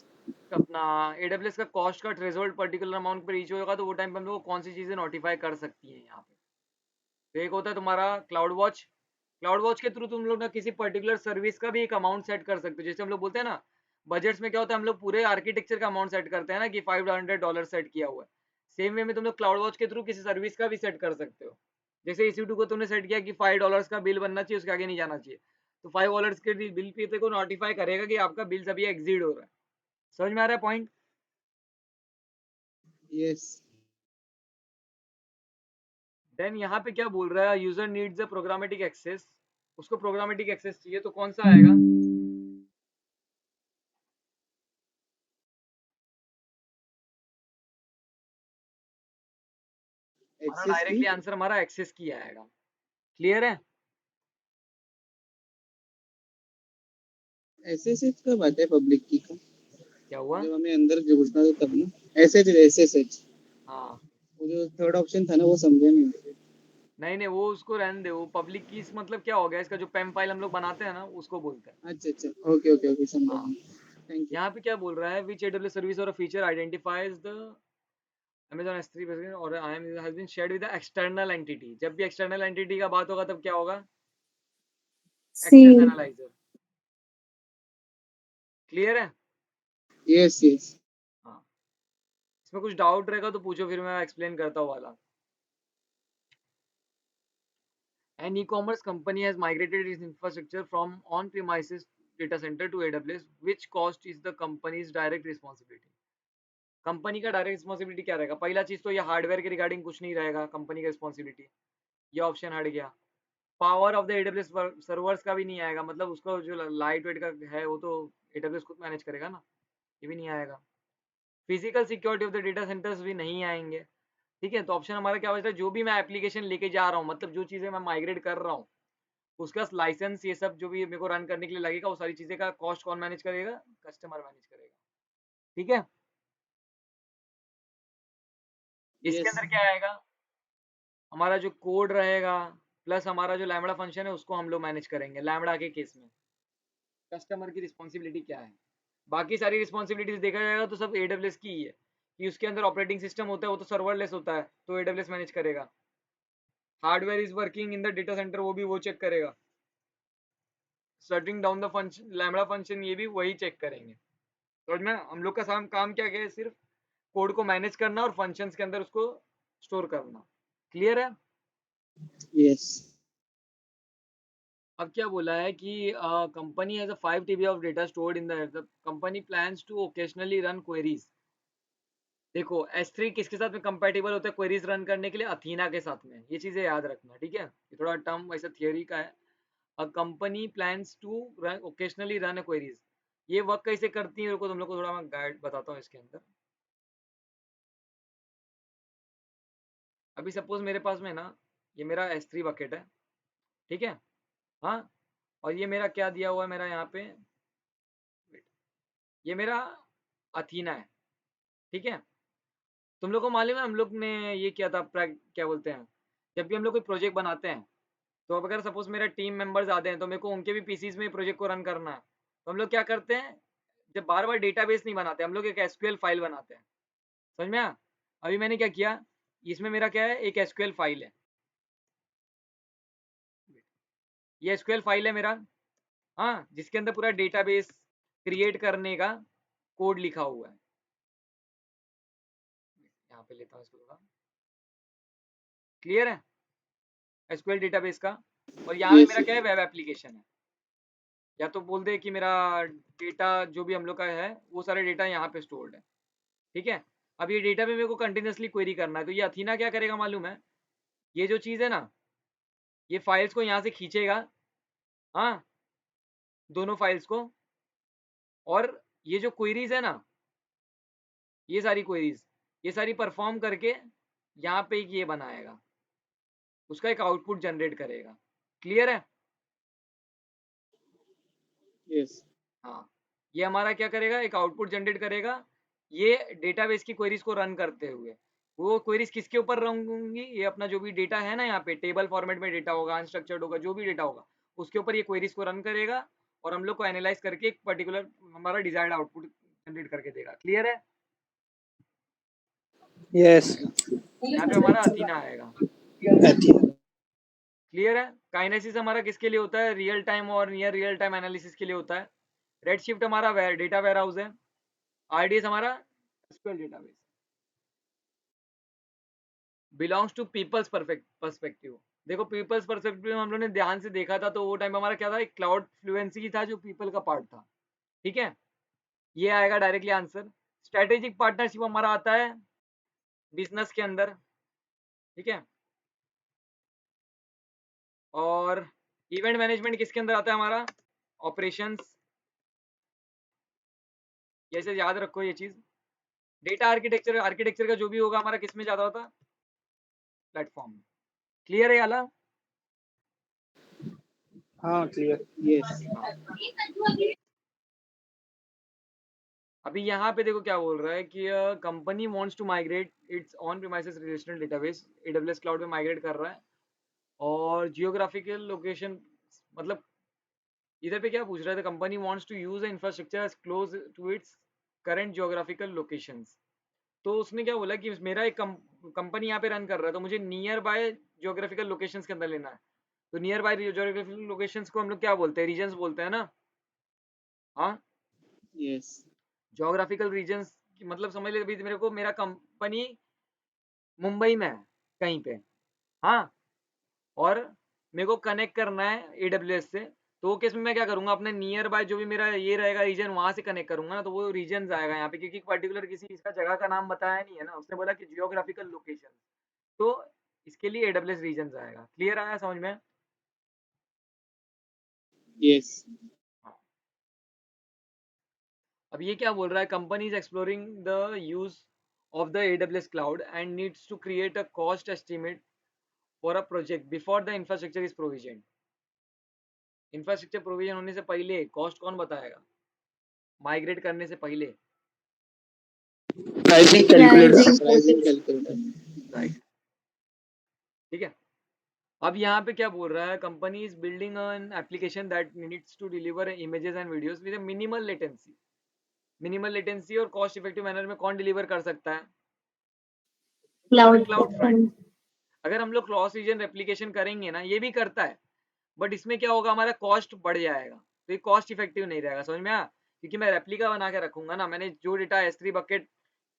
अपना AWS का कॉस्ट का थ्रेशोल्ड पर्टिकुलर अमाउंट पर रीच होगा तो वो टाइम पे हम लोग को कौन सी चीज़ें नोटिफाई कर सकती हैं यहाँ पे। तो एक होता है तुम्हारा क्लाउड वॉच के थ्रू तुम लोग ना किसी पर्टिकुलर सर्विस का भी एक अमाउंट सेट कर सकते हो। जैसे हम लोग बोलते हैं ना बजट्स में क्या होता है, हम लोग पूरे आर्किटेक्चर का अमाउंट सेट करते हैं ना कि $500 सेट किया हुआ है। सेम वे में तुम लोग क्लाउड वॉच के थ्रू किसी सर्विस का भी सेट कर सकते हो। जैसे EC2 को तुमने सेट किया कि $5 का बिल बनना चाहिए, उसके आगे नहीं जाना चाहिए, तो $5 के बिल पे तेरे को नोटिफाई करेगा कि आपका बिल अभी एक्सीड हो रहा है। समझ में आ रहा है पॉइंट? यस। देन यहाँ पे क्या बोल रहा है, user needs a programmatic access. उसको प्रोग्रामेटिक एक्सेस चाहिए तो कौन सा आएगा? हमारा एक्सेस की डायरेक्टली आंसर हमारा एक्सेस की आएगा। क्लियर है? एसएसएच कब आता है पब्लिक की का? क्या हुआ? जब हमें अंदर जो घुसना था तब ना। एसएसएच हाँ, वो जो थर्ड ऑप्शन था ना वो समझा नहीं। नहीं नहीं, वो उसको रहने दे। वो पब्लिक कीज मतलब क्या हो गया, इसका जो पेम फाइल हम लोग बनाते हैं ना उसको बोलते हैं। अच्छा अच्छा, ओके ओके ओके, समझा। हाँ, थैंक यू। यहाँ पे क्या बोल रहा है, विच AWS सर्विस और feature identifies the Amazon S3 और IAM has been shared with the external entity। जब भी एक्सटर्नल एंटिटी का बात होगा तब क्या होगा? Access C. एनालाइजर। क्लियर है? Yes yes. हाँ, इसमें कुछ डाउट रहेगा तो पूछो, फिर मैं एक्सप्लेन करता हूँ वाला। An e-commerce company has migrated its infrastructure from on-premises data center to AWS. Which cost is the company's direct responsibility? Company का डायरेक्ट रिस्पॉन्सिबिलिटी क्या रहेगा? पहला चीज तो ये हार्डवेयर के रिगार्डिंग कुछ नहीं रहेगा कंपनी का रिस्पॉन्सिबिलिटी, ये ऑप्शन हट गया। Power of the AWS servers का भी नहीं आएगा, मतलब उसको जो लाइट वेट का है वो तो AWS खुद मैनेज करेगा ना, ये भी नहीं आएगा। Physical security of the data centres भी नहीं आएंगे। ठीक है, तो ऑप्शन हमारा क्या बचता है, जो भी मैं एप्लीकेशन लेके जा रहा हूँ, मतलब जो चीजें मैं माइग्रेट कर रहा हूँ उसका लाइसेंस ये सब जो भी मेरे को रन करने के लिए लगेगा, वो सारी चीजें का कॉस्ट कौन मैनेज करेगा? कस्टमर मैनेज करेगा। ठीक है, इसके यस अंदर क्या आएगा, हमारा जो कोड रहेगा प्लस हमारा जो लैम्बडा फंक्शन है उसको हम लोग मैनेज करेंगे लैम्बडा के केस में। कस्टमर की रिस्पॉन्सिबिलिटी क्या है? बाकी सारी रिस्पॉन्सिबिलिटीज देखा जाएगा तो सब AWS की ही है, कि उसके अंदर ऑपरेटिंग सिस्टम होता है वो तो सर्वरलेस होता है तो AWS मैनेज करेगा। Hardware is working in the data centre वो भी वो चेक करेगा। Shutting down the function lambda function ये भी वही चेक करेंगे। समझ में? हम लोग का काम क्या है, सिर्फ कोड को मैनेज करना और फंक्शंस के अंदर उसको स्टोर करना। क्लियर है? यस। अब क्या बोला है कि company has a 5 TB of data stored in the company plans to occasionally run queries. देखो S3 किसके साथ में कंपैटिबल होता है क्वेरीज रन करने के लिए? अथीना के साथ में। ये चीजें याद रखना, ठीक है? ये थोड़ा टर्म वैसे थियोरी का है। A company plans to run occasionally run queries, ये वर्क कैसे करती है तुम लोग को थोड़ा मैं गाइड बताता हूँ इसके अंदर। अभी सपोज मेरे पास में ना ये मेरा S3 बकेट है, ठीक है? हाँ, और ये मेरा क्या दिया हुआ है मेरा यहाँ पे, ये मेरा अथीना है, ठीक है? तुम लोग को मालूम है हम लोग ने ये किया था क्या बोलते हैं, जब भी हम लोग कोई प्रोजेक्ट बनाते हैं तो अब अगर सपोज मेरा टीम मेंबर्स आते हैं तो मेरे को उनके भी पीसीज में प्रोजेक्ट को रन करना है, तो हम लोग क्या करते हैं, जब बार बार डेटाबेस नहीं बनाते हम लोग एक एसक्यूएल फाइल बनाते हैं। समझ में आया? अभी मैंने क्या किया, इसमें मेरा क्या है, एक एसक्यूएल फाइल है, ये एसक्यूएल फाइल है मेरा, हाँ, जिसके अंदर पूरा डेटाबेस क्रिएट करने का कोड लिखा हुआ है। यहाँ पे लेता हूँ इसको थोड़ा, क्लियर है एसक्यूएल डेटाबेस का। और यहाँ पे यस मेरा क्या है, वेब एप्लीकेशन है, या तो बोल दे कि मेरा डेटा जो भी हम लोग का है वो सारे डेटा यहाँ पे स्टोर्ड है। ठीक है, अब ये डेटा पे मेरे को कंटिन्यूसली क्वेरी करना है, तो ये अथीना क्या करेगा मालूम है, ये जो चीज़ है ना, ये फाइल्स को यहाँ से खींचेगा, हाँ, दोनों फाइल्स को, और ये जो क्वेरीज है ना, ये सारी क्वेरीज, ये सारी परफॉर्म करके यहाँ पे एक ये बनाएगा, उसका एक आउटपुट जनरेट करेगा। क्लियर है? यस। हाँ, ये हमारा क्या करेगा, एक आउटपुट जनरेट करेगा, ये डेटाबेस की क्वेरीज को रन करते हुए। वो क्वेरीज किसके ऊपर रन होंगी, ये अपना जो भी डेटा है ना, यहाँ पे टेबल फॉर्मेट में डेटा होगा, अनस्ट्रक्चर्ड होगा, जो भी डेटा होगा उसके ऊपर ये क्वेरीज को रन करेगा और हम लोग को एनालाइज करके एक पर्टिकुलर हमारा डिजायर्ड आउटपुट जनरेट करके देगा। क्लियर है? यस यहाँ पे हमारा अथीना आएगा। एथियन क्लियर है? काइनेसिस हमारा किसके लिए होता है? रियल टाइम और नियर रियल टाइम एनालिसिस के लिए होता है। रेडशिफ्ट हमारा डेटा वेयर हाउस है। आरडीएस हमारा SQL database. Belongs to peoples perspective. देखो पीपल्स पर्सपेक्टिव हम लोगों ने ध्यान से देखा था तो वो टाइम हमारा क्या था, एक क्लाउड फ्लुएंसी था जो पीपल का पार्ट था। ठीक है, ये आएगा डायरेक्टली आंसर। स्ट्रेटेजिक पार्टनरशिप हमारा आता है बिजनेस के अंदर। ठीक है, और इवेंट मैनेजमेंट किसके अंदर आता है हमारा? ऑपरेशंस। जैसे याद रखो ये चीज। डेटा आर्किटेक्चर, आर्किटेक्चर का जो भी होगा हमारा किस में ज्यादा होता है? प्लेटफॉर्म में। क्लियर है आला? हाँ क्लियर यस हाँ। अभी यहाँ पे देखो क्या बोल रहा है कि company wants to migrate its on premises relational database, AWS cloud में माइग्रेट कर रहा है। और जियोग्राफिकल लोकेशन मतलब इधर पे क्या पूछ रहा है? Company wants to use infrastructure as close to its current geographical locations. तो उसने क्या बोला कि मेरा एक कंपनी यहाँ पे रन कर रहा है तो मुझे नियर बाय जियोग्राफिकल लोकेशंस के अंदर लेना है। तो नियर बाय जियोग्राफिकल लोकेशंस को हम लोग क्या बोलते हैं? रीजन्स बोलते हैं ना। हाँ, यस ज्योग्राफिकल रीजन्स मतलब समझ ले। अभी मेरे को मेरा कंपनी मुंबई में है कहीं पे, हाँ, और मेरे को कनेक्ट करना है एडब्ल्यूएस से। तो वो केस में मैं क्या करूंगा? अपने नियर बाय जो भी मेरा ये रहेगा रीजन, वहां से कनेक्ट करूंगा ना, तो वो रीजन आएगा यहाँ पे, क्योंकि पर्टिकुलर किसी इसका जगह का नाम बताया नहीं है ना, उसने बोला कि जियोग्राफिकल लोकेशन। तो इसके लिए एडब्ल्यूएस रीजन आएगा। क्लियर आया समझ में? यस हाँ। अब ये क्या बोल रहा है? Company is exploring the use of the AWS cloud and needs to create a cost estimate for a project before the infrastructure is provision. Infrastructure provision होने से पहले कॉस्ट कौन बताएगा? माइग्रेट करने से पहले। Pricing Pricing calculator pricing calculation. Calculator right. ठीक है, अब यहाँ पे क्या बोल रहा है? Company is building an application that needs to deliver images and videos with minimal latency. Minimal latency और कॉस्ट इफेक्टिव मैनर में कौन डिलीवर कर सकता है? हमारा Cloud. Cloud front. अगर हम लोग क्रॉस रीजन रेप्लिकेशन करेंगे ना, ये भी करता है, बट इसमें क्या होगा? हमारा कॉस्ट बढ़ जाएगा, तो ये कॉस्ट इफेक्टिव नहीं रहेगा। समझ में आया? क्योंकि मैं रेप्लिका बना के रखूंगा ना, मैंने जो डेटा S3 बकेट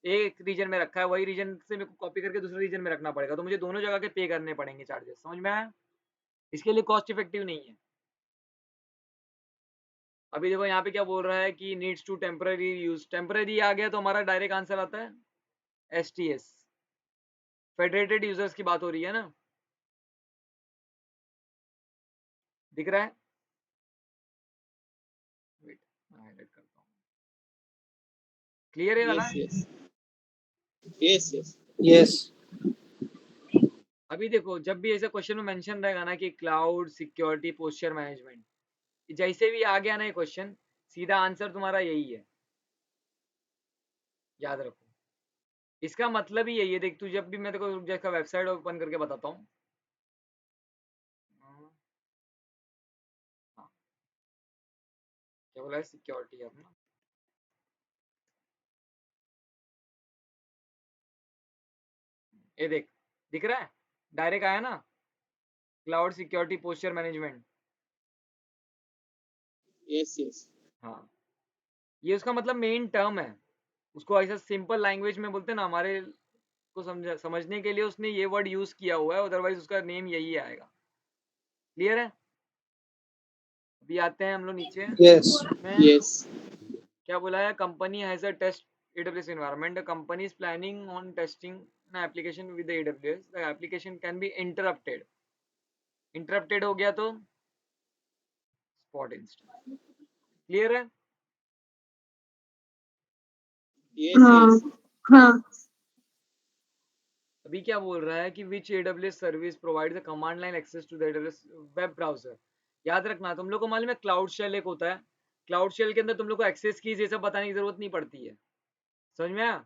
एक रीजन में रखा है वही रीजन से मेरे को कॉपी करके दूसरे रीजन में रखना पड़ेगा, तो मुझे दोनों जगह के पे करने पड़ेंगे चार्जेस। समझ में आया? इसके लिए कॉस्ट इफेक्टिव नहीं है। अभी देखो यहाँ पे क्या बोल रहा है कि needs to temporary use. Temporary आ गया तो हमारा डायरेक्ट आंसर आता है STS। फेडरेटेड यूजर्स की बात हो रही है ना, दिख रहा है? वेट, मैं हाईलाइट करता हूँ। क्लियर है वाला? Yes yes yes yes yes अभी देखो जब भी ऐसे क्वेश्चन में मेंशन रहेगा ना कि क्लाउड सिक्योरिटी पोस्चर मैनेजमेंट, जैसे भी आ गया ना ये क्वेश्चन, सीधा आंसर तुम्हारा यही है। याद रखो, इसका मतलब ही यही है। देख तू जब भी, मैं तेको जैसा वेबसाइट ओपन करके बताता हूँ। हाँ, क्या बोला है? सिक्योरिटी अपना, ये देख, दिख रहा है? डायरेक्ट आया ना, cloud security posture management. Yes yes हाँ, ये उसका मतलब मेन टर्म है। उसको ऐसा सिंपल लैंग्वेज में बोलते हैं ना, हमारे को समझने के लिए उसने ये वर्ड यूज किया हुआ है, अदरवाइज उसका नेम यही आएगा। क्लियर है? अभी आते हैं हम लोग नीचे यस में। यस क्या बोला है? Company has a test AWS environment. The company is planning on testing an application with the AWS. The application can be interrupted. Interrupted हो गया तो spot instance. Clear है? यस यस हाँ. अभी क्या बोल रहा है कि which AWS service provides a command line access to the AWS web browser. याद रखना, तुम लोग को मालूम है क्लाउड शेल एक होता है। क्लाउड शेल के अंदर तुम लोग को एक्सेस कीज ये सब बताने की जरूरत नहीं पड़ती है। समझ में आया?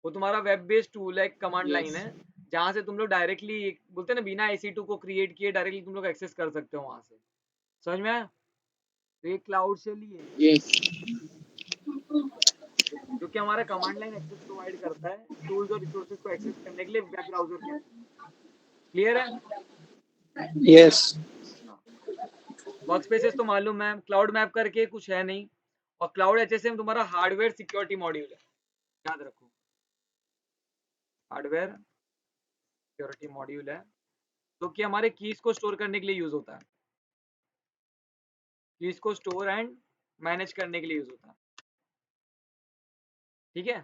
वो तुम्हारा वेब बेस्ड टूल है, कमांड लाइन यस है, जहां से तुम लोग डायरेक्टली बोलते हैं ना, बिना EC2 को क्रिएट किए डायरेक्टली तुम लोग एक्सेस कर सकते हो वहां से। समझ में आया? तो ये क्लाउड शेल ही है। यस क्योंकि हमारा कमांड लाइन एक्सेस प्रोवाइड करता है टूल्स और रिसोर्सेज को एक्सेस करने के लिए वेब ब्राउजर के अंदर। क्लियर है? Yes. वर्क स्पेसेस तो मालूम है, क्लाउड मैप करके कुछ है नहीं, और क्लाउड एचएसएम तुम्हारा हार्डवेयर सिक्योरिटी मॉड्यूल है, याद रखो, हार्डवेयर सिक्योरिटी मॉड्यूल है, जो कि हमारे कीज को स्टोर करने के लिए यूज होता है, कीज को स्टोर एंड मैनेज करने के लिए यूज होता है। ठीक है,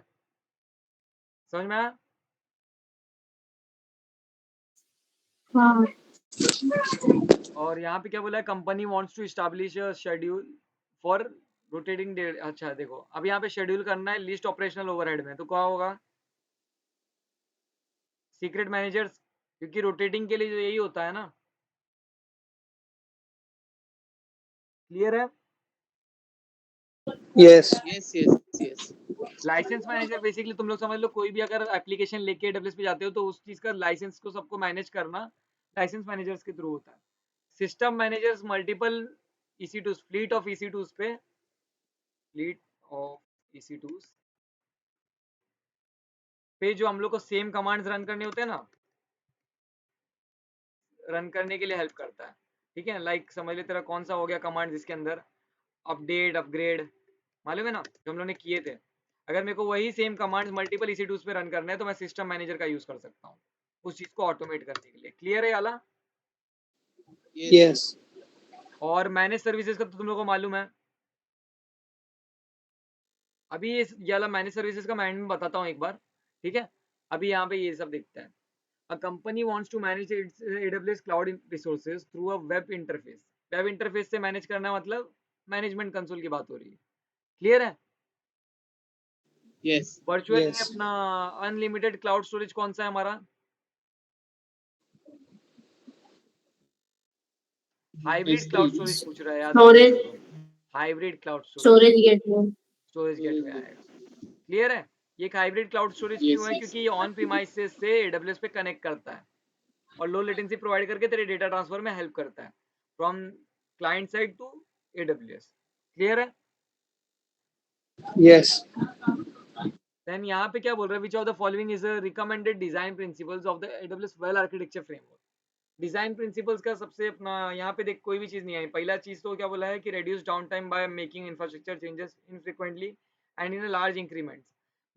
समझ में आया? हाँ और यहाँ पे क्या बोला है, company wants to establish a schedule for rotating day. अच्छा देखो, अब यहाँ पे शेड्यूल करना है लिस्ट ऑपरेशनल ओवरहेड में, तो क्या होगा, सीक्रेट मैनेजर्स, क्योंकि रोटेटिंग के लिए जो यही होता है ना। क्लियर है? Yes. Yes, yes, yes. Licence manager basically तुम लोग समझ लो, कोई भी अगर एप्लीकेशन लेके एडब्ल्यूएस पे जाते हो तो उस चीज का लाइसेंस को सबको मैनेज करना लाइसेंस मैनेजर्स के थ्रू होता है। System managers multiple EC2 fleet of EC2 पे, फ्लीट ऑफ EC2 पे जो हम लोग को सेम कमांड्स रन करने होते हैं ना, रन करने के लिए हेल्प करता है। ठीक है, लाइक समझ ले तेरा कौन सा हो गया कमांड जिसके अंदर अपडेट अपग्रेड, मालूम है ना, जो हम लोग ने किए थे। अगर मेरे को वही सेम कमांड्स मल्टीपल EC2 पे रन करना है तो मैं सिस्टम मैनेजर का यूज कर सकता हूँ उस चीज को ऑटोमेट करने के लिए। क्लियर है याला? Yes. Yes. और मैनेज सर्विसेज का तो तुम लोगों को मालूम है। अभी ये वाला मैनेज सर्विसेज का मैं बताता हूँ एक बार। ठीक है, अभी यहाँ पे ये सब देखते हैं। A company wants to manage its AWS cloud resources through a web interface. Web interface से मैनेज करना मतलब मैनेजमेंट कंसोल की बात हो रही है। क्लियर है? Yes. वर्चुअली में Yes. अपना अनलिमिटेड क्लाउड स्टोरेज कौन सा है हमारा? Hybrid cloud SD. स्टोरेज पूछ रहा है, याद रखना स्टोरेज इसको। Hybrid cloud storage, storage gateway storage gateway आएगा। क्लियर है? ये एक हाइब्रिड क्लाउड स्टोरेज क्यों Yes. है? क्योंकि ये ऑन प्रीमाइसेस से AWS पे कनेक्ट करता है और लो लेटेंसी प्रोवाइड करके तेरे डेटा ट्रांसफर में हेल्प करता है from client side to AWS। Clear है? Yes. देन यहाँ पे क्या बोल रहा है, which of the following is recommended design principles of the AWS well architecture framework. Design principles का सबसे अपना यहाँ पे देख कोई भी चीज नहीं आई। पहला चीज तो क्या बोला है कि reduce down time by making infrastructure changes infrequently and in a large increments.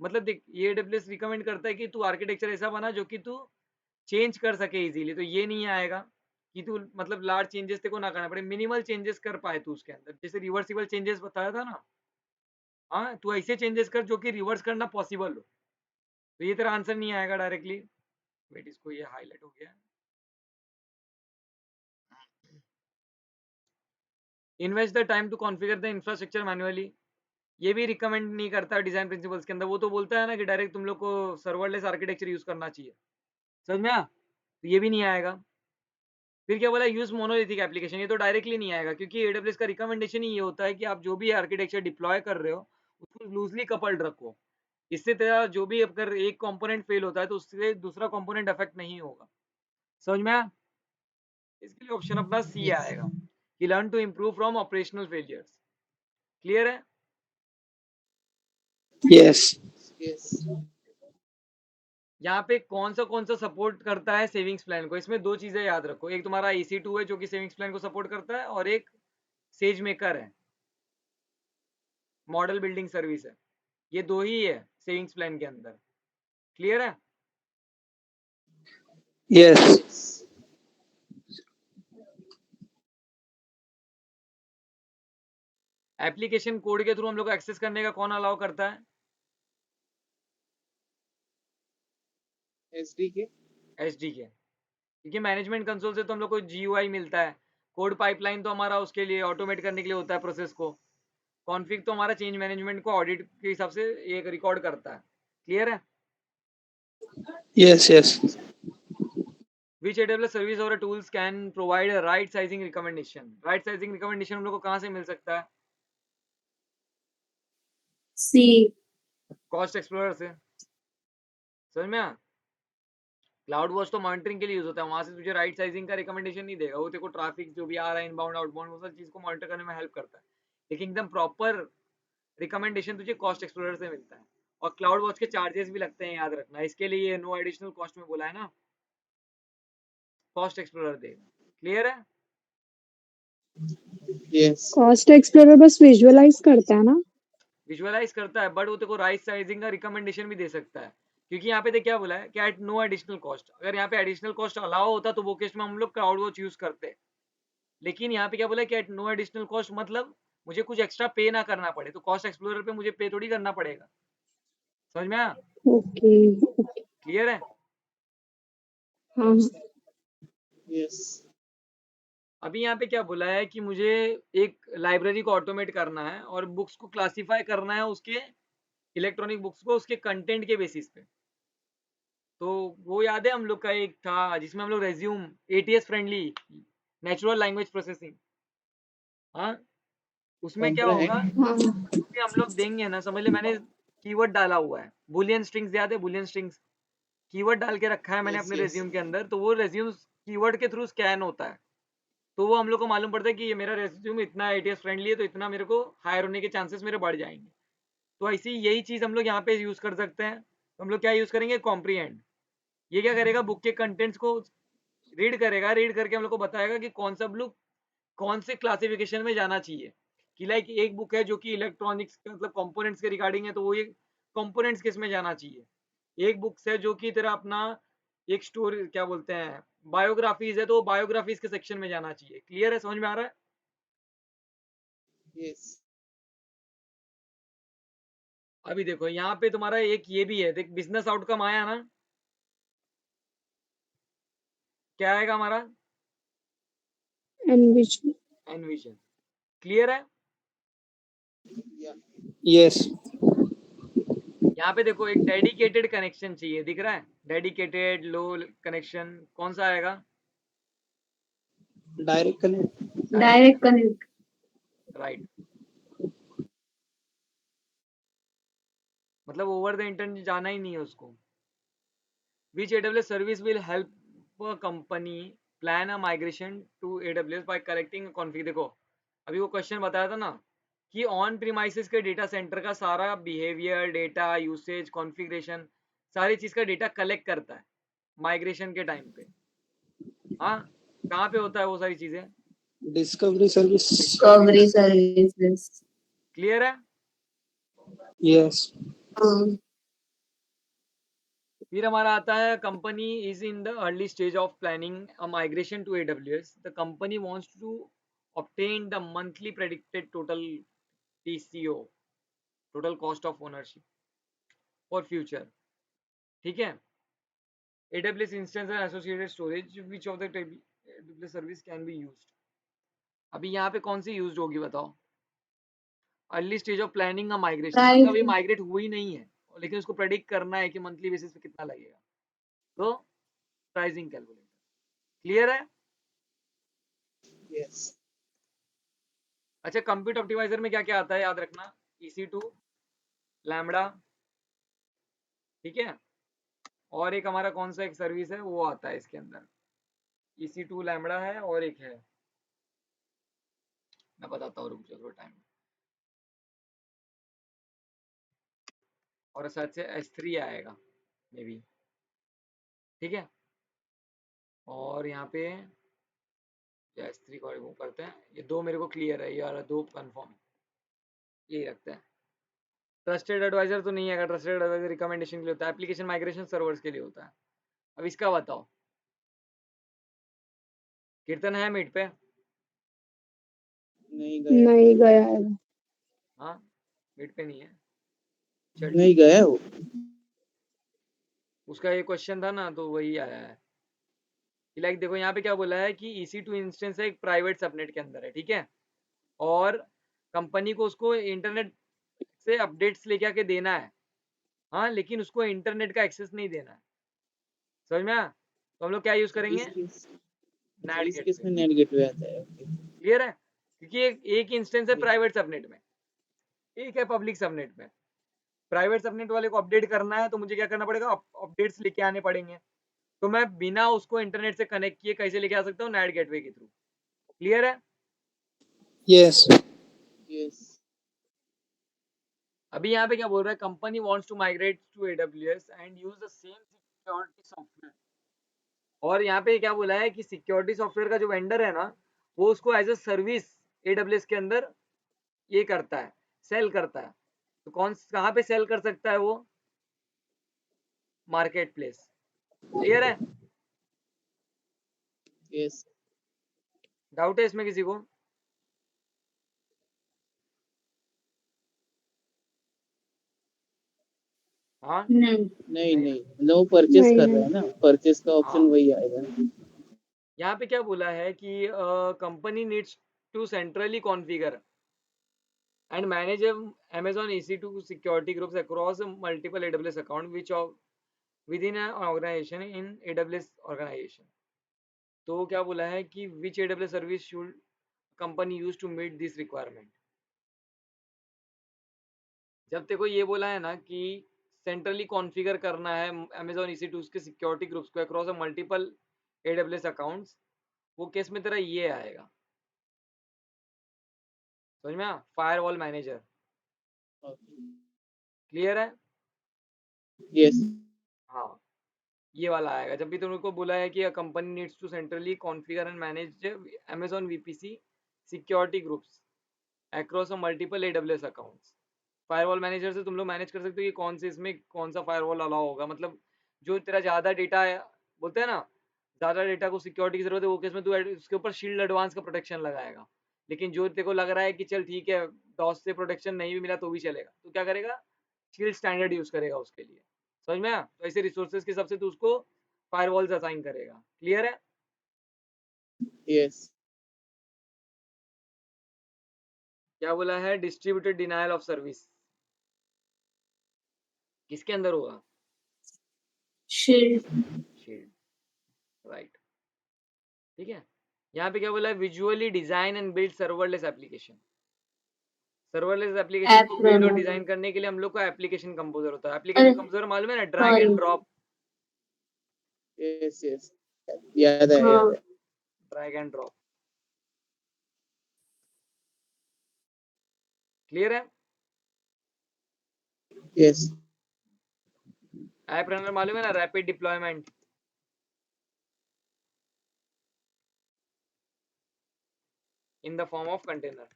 मतलब देख, ये AWS रिकमेंड करता है कि तू आर्किटेक्चर ऐसा बना जो कि तू चेंज कर सके इजीली। तो ये नहीं आएगा कि तू मतलब लार्ज चेंजेस तेरे को ना करना पड़े, मिनिमल चेंजेस कर पाए तू उसके अंदर, जैसे रिवर्सिबल चेंजेस बताया था ना। हाँ, तू ऐसे चेंजेस कर जो कि रिवर्स करना पॉसिबल हो। तो ये तेरा आंसर नहीं आएगा डायरेक्टली। वेट, इसको ये हाईलाइट हो गया। Invest the time to configure the infrastructure manually, ये भी रिकमेंड नहीं करता डिजाइन प्रिंसिपल्स के अंदर। वो तो बोलता है ना कि डायरेक्ट तुम लोग को सर्वरलेस आर्किटेक्चर यूज करना चाहिए। समझ में आ? तो ये भी नहीं आएगा। फिर क्या बोला, यूज मोनोलिथिक एप्लीकेशन, ये तो डायरेक्टली नहीं आएगा क्योंकि AWS का रिकमेंडेशन ही ये होता है कि आप जो भी आर्किटेक्चर डिप्लॉय कर रहे हो उसको लूजली कपल्ड रखो। इससे तेरा जो भी अगर एक कंपोनेंट फेल होता है तो उससे दूसरा कंपोनेंट अफेक्ट नहीं होगा। समझ में आया? इसके लिए ऑप्शन अपना सी Yes. आएगा कि learn to improve from operational failures. Clear है? Yes. Yes. यहाँ पे कौन सा सपोर्ट करता है सेविंग्स प्लान को? इसमें दो चीजें याद रखो, एक तुम्हारा EC2 है जो कि सेविंग्स प्लान को सपोर्ट करता है, और एक सेज मेकर है, मॉडल बिल्डिंग सर्विस है। ये दो ही है सेविंग्स प्लान के अंदर। क्लियर है? Yes. Yes. एप्लीकेशन कोड के थ्रू हम लोग को एक्सेस करने का कौन अलाउ करता है? SDK. SDK, क्योंकि मैनेजमेंट कंसोल से तो हम लोग को GUI मिलता है। कोड पाइपलाइन तो हमारा उसके लिए ऑटोमेट करने के लिए होता है प्रोसेस को। कॉन्फ़िग तो हमारा चेंज मैनेजमेंट को ऑडिट के हिसाब से एक रिकॉर्ड करता है। क्लियर है? Yes. Yes. Which AWS service or tools can provide a right sizing recommendation? Right sizing recommendation हम लोग को कहाँ से मिल सकता है? सी कॉस्ट एक्सप्लोरर से। समझ में आ? क्लाउड वॉच तो मॉनिटरिंग के लिए यूज होता है, वहां से तुझे राइट साइजिंग का रिकमेंडेशन नहीं देगा। वो तेरे को ट्रैफिक जो भी आ रहा है इनबाउंड आउटबाउंड वो सब चीज को मॉनिटर करने में हेल्प करता है, लेकिन एकदम प्रॉपर रिकमेंडेशन तुझे कॉस्ट एक्सप्लोरर से मिलता है, और क्लाउड वॉच के चार्जेस भी लगते हैं, याद रखना। इसके लिए ये नो एडिशनल कॉस्ट में बोला है ना, कॉस्ट एक्सप्लोरर देगा। क्लियर है? Yes. कॉस्ट एक्सप्लोरर बस विजुअलाइज करता है ना? विजुअलाइज करता है, बट वो तेरे को राइट साइजिंग का रिकमेंडेशन भी दे सकता है, क्योंकि यहाँ पे देख क्या बोला है कि एट नो एडिशनल कॉस्ट। अगर यहाँ पे एडिशनल कॉस्ट अलाउ होता तो वो केस में हम लोग क्लाउड वॉच यूज करते, लेकिन यहाँ पे क्या बोला है कि एट नो एडिशनल कॉस्ट, मतलब मुझे कुछ एक्स्ट्रा पे ना करना पड़े। तो कॉस्ट एक्सप्लोरर पे मुझे पे थोड़ी करना पड़ेगा। समझ में आया? ओके। क्लियर है? हाँ। Yes. अभी यहाँ पे क्या बोला है कि मुझे एक लाइब्रेरी को ऑटोमेट करना है और बुक्स को क्लासिफाई करना है, उसके इलेक्ट्रॉनिक बुक्स को उसके कंटेंट के बेसिस पे। तो वो याद है हम लोग का एक था जिसमें हम लोग resume ATS friendly natural language processing, हाँ, उसमें क्या होगा Comprehend. हाँ। कि हम लोग देंगे ना, समझ ले मैंने कीवर्ड डाला हुआ है, बुलियन स्ट्रिंग्स, याद है बुलियन स्ट्रिंग्स? कीवर्ड डाल के रखा है मैंने Yes. अपने Yes. रेज्यूम के अंदर, तो वो रेज्यूम कीवर्ड के थ्रू स्कैन होता है। तो वो हम लोग को मालूम पड़ता है कि ये मेरा रेज्यूम इतना एटीएस फ्रेंडली है, तो इतना मेरे को हायर होने के चांसेस मेरे बढ़ जाएंगे। तो ऐसी यही चीज हम लोग यहाँ पे यूज कर सकते हैं। तो हम लोग क्या यूज करेंगे, कॉम्प्रीहेंड। ये क्या करेगा, बुक के कंटेंट्स को रीड करेगा, रीड करके हम लोग को बताएगा कि कौन सा बुक कौन से क्लासिफिकेशन में जाना चाहिए। कि लाइक एक बुक है जो कि इलेक्ट्रॉनिक्स मतलब कंपोनेंट्स के रिगार्डिंग है, तो वो ये कंपोनेंट्स किस में जाना चाहिए। एक बुक है जो कि तेरा अपना एक स्टोरी क्या बोलते हैं बायोग्राफीज है, तो बायोग्राफीज के सेक्शन में जाना चाहिए। क्लियर है? समझ में आ रहा है? Yes. अभी देखो यहाँ पे तुम्हारा एक ये भी है, देख बिजनेस आउटकम आया ना, क्या आएगा हमारा, एनविजन। एनविजन। क्लियर है? Yeah. Yes. यहाँ पे देखो एक डेडिकेटेड कनेक्शन चाहिए, दिख रहा है? डेडिकेटेड लो कनेक्शन कौन सा आएगा? Direct connect. Direct connect. Right, मतलब ओवर द इंटरनेट जाना ही नहीं है उसको। Which AWS service will help a company plan a migration to AWS by collecting config. देखो अभी वो क्वेश्चन बताया था ना कि ऑन प्रीमाइसेस के डेटा सेंटर का सारा बिहेवियर डेटा यूसेज कॉन्फ़िगरेशन सारी चीज का डेटा कलेक्ट करता है माइग्रेशन के टाइम पे। हाँ, कहाँ पे होता है वो सारी चीजें? Discovery service. Discovery services. Clear है? Yes. हाँ। फिर हमारा आता है company is in the early stage of planning a migration to AWS। The company wants to obtain the monthly predicted total TCO, total cost of ownership for future। ठीक है? AWS instance and associated storage, which of the AWS service can be used। अभी यहाँ पे कौन सी use होगी बताओ? Early stage of planning a migration, मतलब ये माइग्रेट हुई नहीं है लेकिन उसको प्रेडिक्ट करना है कि मंथली बेसिस पे कितना लगेगा, तो प्राइसिंग कैलकुलेटर। क्लियर है? Yes. अच्छा, कंप्यूट ऑप्टिमाइजर में क्या क्या आता है याद रखना, EC2 लैम्बडा, ठीक है, और एक हमारा कौन सा एक सर्विस है वो आता है इसके अंदर, EC2 लैम्बडा है और एक है, मैं बताता हूँ रुक जाओ थोड़ा टाइम, और शायद से S3 आएगा मे बी। ठीक है, और यहाँ पे S3 को रिमूव करते हैं, ये दो मेरे को क्लियर है, ये वाला दो कंफर्म, यही रखते हैं। ट्रस्टेड एडवाइजर तो नहीं है, ट्रस्टेड एडवाइजर रिकमेंडेशन के लिए होता है, एप्लीकेशन माइग्रेशन सर्वर्स के लिए होता है। अब इसका बताओ, कीर्तन है मीट पे? नहीं गया. नहीं गया है। हाँ, मीट पे नहीं है, चल नहीं ठीक है। गया वो. उसका ये क्वेश्चन था ना तो वही आया है। लाइक देखो यहाँ पे क्या बोला है कि EC2 इंस्टेंस है एक प्राइवेट सबनेट के अंदर है, ठीक है, और कंपनी को उसको इंटरनेट से अपडेट्स लेके आके देना है, हाँ, लेकिन उसको इंटरनेट का एक्सेस नहीं देना है। समझ में आया? तो हम लोग क्या यूज करेंगे, इस केस नैट इस केस गेटवे। में नेट गेटवे आता है. ओके. क्लियर है? क्योंकि एक इंस्टेंस है प्राइवेट सबनेट में, एक है पब्लिक सबनेट में। प्राइवेट सबनेट वाले को अपडेट करना है तो मुझे क्या करना पड़ेगा, अपडेट्स लेके आने पड़ेंगे। तो मैं बिना उसको इंटरनेट से कनेक्ट किए कैसे लेके आ सकता हूँ, नैट गेटवे के थ्रू। क्लियर है? Yes. Yes. अभी यहाँ पे क्या बोल रहा है, company wants to migrate to AWS and use the same security software. और यहाँ पे क्या बोला है कि सिक्योरिटी सॉफ्टवेयर का जो वेंडर है ना, वो उसको एज अ सर्विस AWS के अंदर ये करता है, सेल करता है। तो कहाँ पे सेल कर सकता है वो? Market place. क्लियर है? यस। डाउट है इसमें किसी को? हाँ नहीं। नहीं नहीं, मतलब वो परचेस नहीं कर रहा नहीं। है ना, परचेस का ऑप्शन हाँ, वही आएगा। यहाँ पे क्या बोला है कि company needs to centrally configure and manage Amazon EC2 security groups across multiple AWS account which are within an organization in AWS organization। तो क्या बोला है कि which AWS service should company use to meet this requirement। जब तेको ये बोला है ना कि सेंट्रली कॉन्फ़िगर करना है Amazon EC2 के सिक्योरिटी ग्रुप्स को अक्रॉस मल्टीपल AWS अकाउंट्स, वो केस में तेरा ये आएगा, समझ में? Firewall manager. क्लियर है? यस। हाँ, ये वाला आएगा जब भी तुमको बोला है कि company needs to centrally configure and manage Amazon VPC security groups across multiple AWS accounts. Firewall manager से तुम लोग मैनेज कर सकते हो कि कौन से इसमें कौन सा फायरवॉल अलाउ होगा, मतलब जो तेरा ज़्यादा डेटा है, बोलते हैं ना ज़्यादा डेटा को सिक्योरिटी की जरूरत है, वो केस में तू उसके ऊपर शील्ड एडवांस का प्रोटेक्शन लगाएगा। लेकिन जो तेरे को लग रहा है कि चल ठीक है, डॉस से प्रोटेक्शन नहीं भी मिला तो भी चलेगा, तो क्या करेगा? शील्ड स्टैंडर्ड यूज करेगा उसके लिए। समझ में आया? तो ऐसे रिसोर्सेज के हिसाब से तू उसको फायरवॉल्स असाइन करेगा। क्लियर है? यस। क्या बोला है? डिस्ट्रीब्यूटेड डिनायल ऑफ सर्विस किसके अंदर होगा? शील्ड। Shield, right. ठीक है। यहाँ पे क्या बोला है? Visually design and build serverless application. Serverless application app को बिल्ड और रनर। डिजाइन करने के लिए हम लोग को एप्लीकेशन कंपोजर होता है। अरे एप्लीकेशन कंपोजर मालूम है ना? Drag sorry. And drop. Yes yes, याद है हाँ। याद है। Drag and drop. क्लियर है? यस। ऐप रनर मालूम है ना? Rapid deployment in the form of container.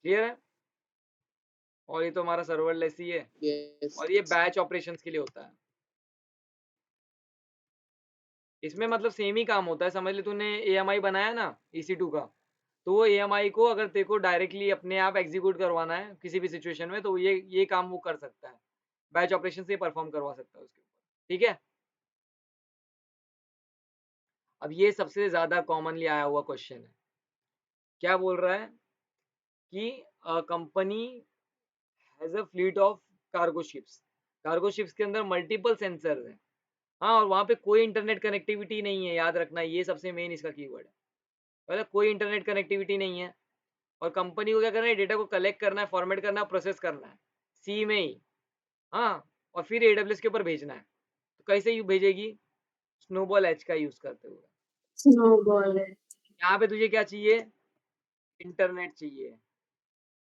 Clear है? और ये तो हमारा सर्वरलेस ही है, यस। और ये बैच ऑपरेशंस के लिए होता है। इसमें मतलब सेम ही काम होता है। समझ ले तूने AMI बनाया ना EC2 का, तो वो AMI को अगर तेरे को डायरेक्टली अपने आप एग्जीक्यूट करवाना है किसी भी सिचुएशन में, तो ये काम वो कर सकता है, बैच ऑपरेशन से परफॉर्म करवा सकता है उसके ऊपर। ठीक है। अब ये सबसे ज्यादा कॉमनली आया हुआ क्वेश्चन है। क्या बोल रहा है कि company has a fleet of cargo ships. Cargo ships के अंदर मल्टीपल सेंसर्स हैं। हाँ, और वहां पे कोई इंटरनेट कनेक्टिविटी नहीं है, याद रखना, ये सबसे मेन इसका कीवर्ड है। मतलब कोई इंटरनेट कनेक्टिविटी नहीं है, और कंपनी को क्या करना है? डेटा को कलेक्ट करना है, फॉर्मेट करना है, प्रोसेस करना है सी में ही। हाँ, और फिर AWS के ऊपर भेजना है। तो कैसे यू भेजेगी? स्नोबॉल एच का यूज करते हुए। स्नोबॉल है। यहाँ पे तुझे क्या चाहिए? इंटरनेट चाहिए,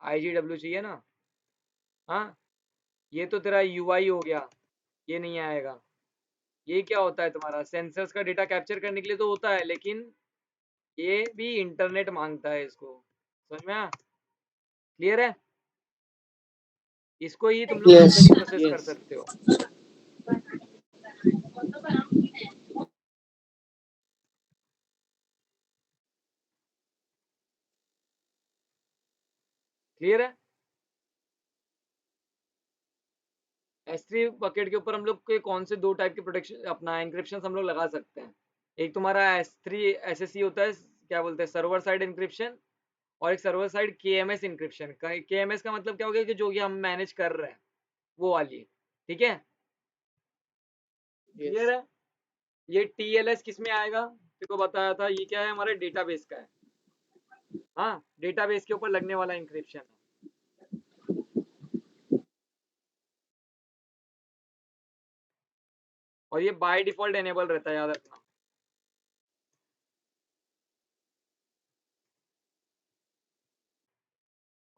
IGW चाहिए ना। हाँ, ये तो तेरा UI हो गया, ये नहीं आएगा। ये क्या होता है? तुम्हारा सेंसर्स का डेटा कैप्चर करने के लिए तो होता है, लेकिन ये भी इंटरनेट मांगता है इसको। समझ में आया? क्लियर है? इसको ही तुम लोग Yes. लोकली प्रोसेस कर यस। सकते हो। क्लियर है? S3 बकेट के ऊपर हम लोग के कौन से दो टाइप के प्रोटेक्शन अपना एंक्रिप्शन हम लोग लगा सकते हैं? एक तुम्हारा S3 SSE होता है, क्या बोलते हैं, सर्वर साइड इंक्रिप्शन। और एक server side KMS encryption. KMS का मतलब क्या हो गया कि जो कि हम मैनेज कर रहे हैं वो वाली। ठीक है। Clear yes. है? ये TLS किस में आएगा? तेको बताया था, ये क्या है? हमारे डेटाबेस का है। हाँ, डेटाबेस के ऊपर लगने वाला इंक्रिप्शन है। और ये बाय डिफॉल्ट एनेबल रहता है, याद रखना।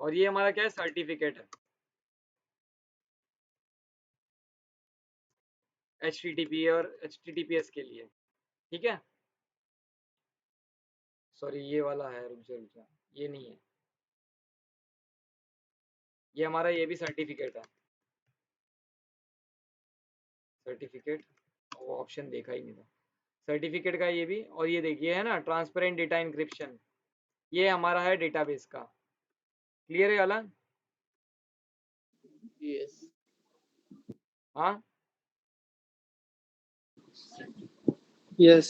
और ये हमारा क्या है, सर्टिफिकेट है, HTTP और HTTPS के लिए, ठीक है। सॉरी ये वाला है, रुक जा, ये नहीं है, ये हमारा ये भी सर्टिफिकेट है, सर्टिफिकेट, वो ऑप्शन देखा ही नहीं था, सर्टिफिकेट का ये भी। और ये देखिए है ना, ट्रांसपेरेंट डेटा इंक्रिप्शन, ये हमारा है डेटाबेस का। क्लियर है वाला? Yes. हाँ, Yes.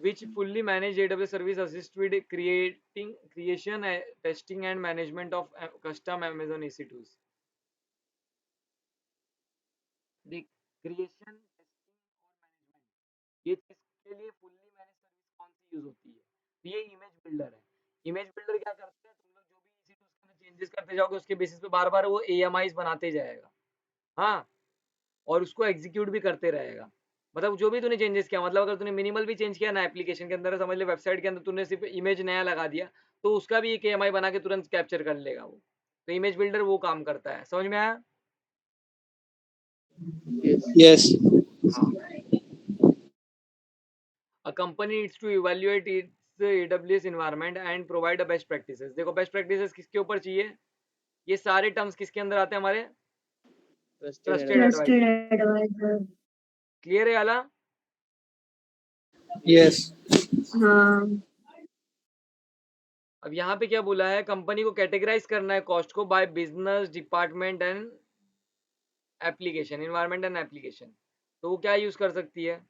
which fully managed AWS service assist with creation, testing and management of custom Amazon EC2s. The creation, testing और मैनेजमेंट, ये चीज के लिए फुल्ली मैनेज सर्विस कौन सी यूज होती है? तो ये इमेज बिल्डर है। इमेज बिल्डर क्या करते हैं, तुम लोग जो भी EC2s के अंदर चेंजेस करते जाओगे उसके बेसिस पे बार बार वो AMIs बनाते जाएगा, हाँ, और उसको एग्जीक्यूट भी करते रहेगा। मतलब जो भी तूने चेंजेस किया, मतलब अगर तूने मिनिमल भी चेंज किया ना एप्लीकेशन के अंदर, समझ ले वेबसाइट के अंदर तूने सिर्फ इमेज नया लगा दिया, तो उसका भी एक AMI बना के तुरंत कैप्चर कर लेगा वो। तो इमेज बिल्डर वो काम करता है, समझ में आया? Yes. Yes. हाँ। A company needs to evaluate its AWS environment and provide a best practices. देखो बेस्ट प्रैक्टिसेस किसके ऊपर चाहिए, ये सारे टर्म्स किसके अंदर आते हैं हमारे, Trusted trusted advisor. Trusted advisor. advisor. Clear है आला? Yes. हाँ. अब यहाँ पे क्या बोला है, कंपनी को कैटेगराइज करना है कॉस्ट को by business, department and application, environment and application. तो वो क्या यूज कर सकती है,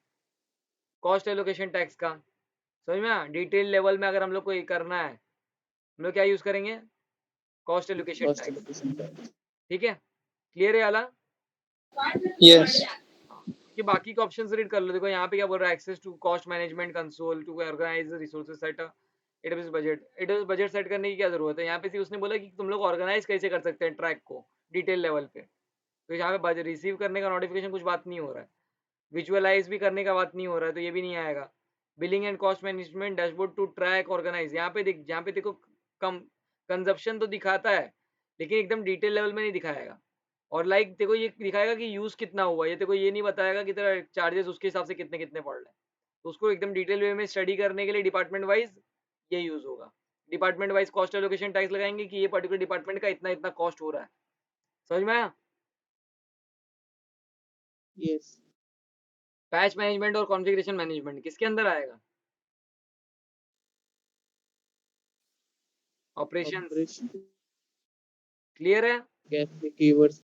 कॉस्ट एलोकेशन टैक्स का। समझ में आया? डिटेल लेवल में अगर हम लोग को ये करना है, हम लोग क्या यूज करेंगे, cost allocation Cost tax, allocation tax. ठीक है। क्लियर है आला? Yes. हाँ, कि बाकी के ऑप्शंस रीड कर लो। देखो यहाँ पे क्या बोल रहा है, access to cost management console to organise resources set AWS budget. AWS budget set करने की क्या जरूरत है, यहाँ पे उसने बोला कि तुम लोग ऑर्गेनाइज कैसे कर सकते हैं ट्रैक को डिटेल लेवल पे। तो यहाँ पे रिसीव करने का नोटिफिकेशन कुछ बात नहीं हो रहा है, विजुअलाइज भी करने का बात नहीं हो रहा है, तो ये भी नहीं आएगा। Billing and cost management dashboard to track organise, यहाँ पे देखो कम कंजप्शन तो दिखाता है, लेकिन एकदम डिटेल लेवल में नहीं दिखाएगा। और लाइक देखो ये दिखाएगा कि यूज कितना हुआ, ये देखो ये नहीं बताएगा कि तेरा चार्जेस उसके हिसाब से कितने कितने पड़ रहे हैं। तो उसको एकदम डिटेल वे में स्टडी करने के लिए डिपार्टमेंट वाइज ये यूज होगा। Department wise cost allocation tax लगाएंगे कि ये पर्टिकुलर डिपार्टमेंट का इतना इतना कॉस्ट हो रहा है। समझ में आया? Yes. पैच मैनेजमेंट और कॉन्फ़िगरेशन मैनेजमेंट किसके अंदर आएगा, ऑपरेशंस। Operation. क्लियर है? कैसे keywords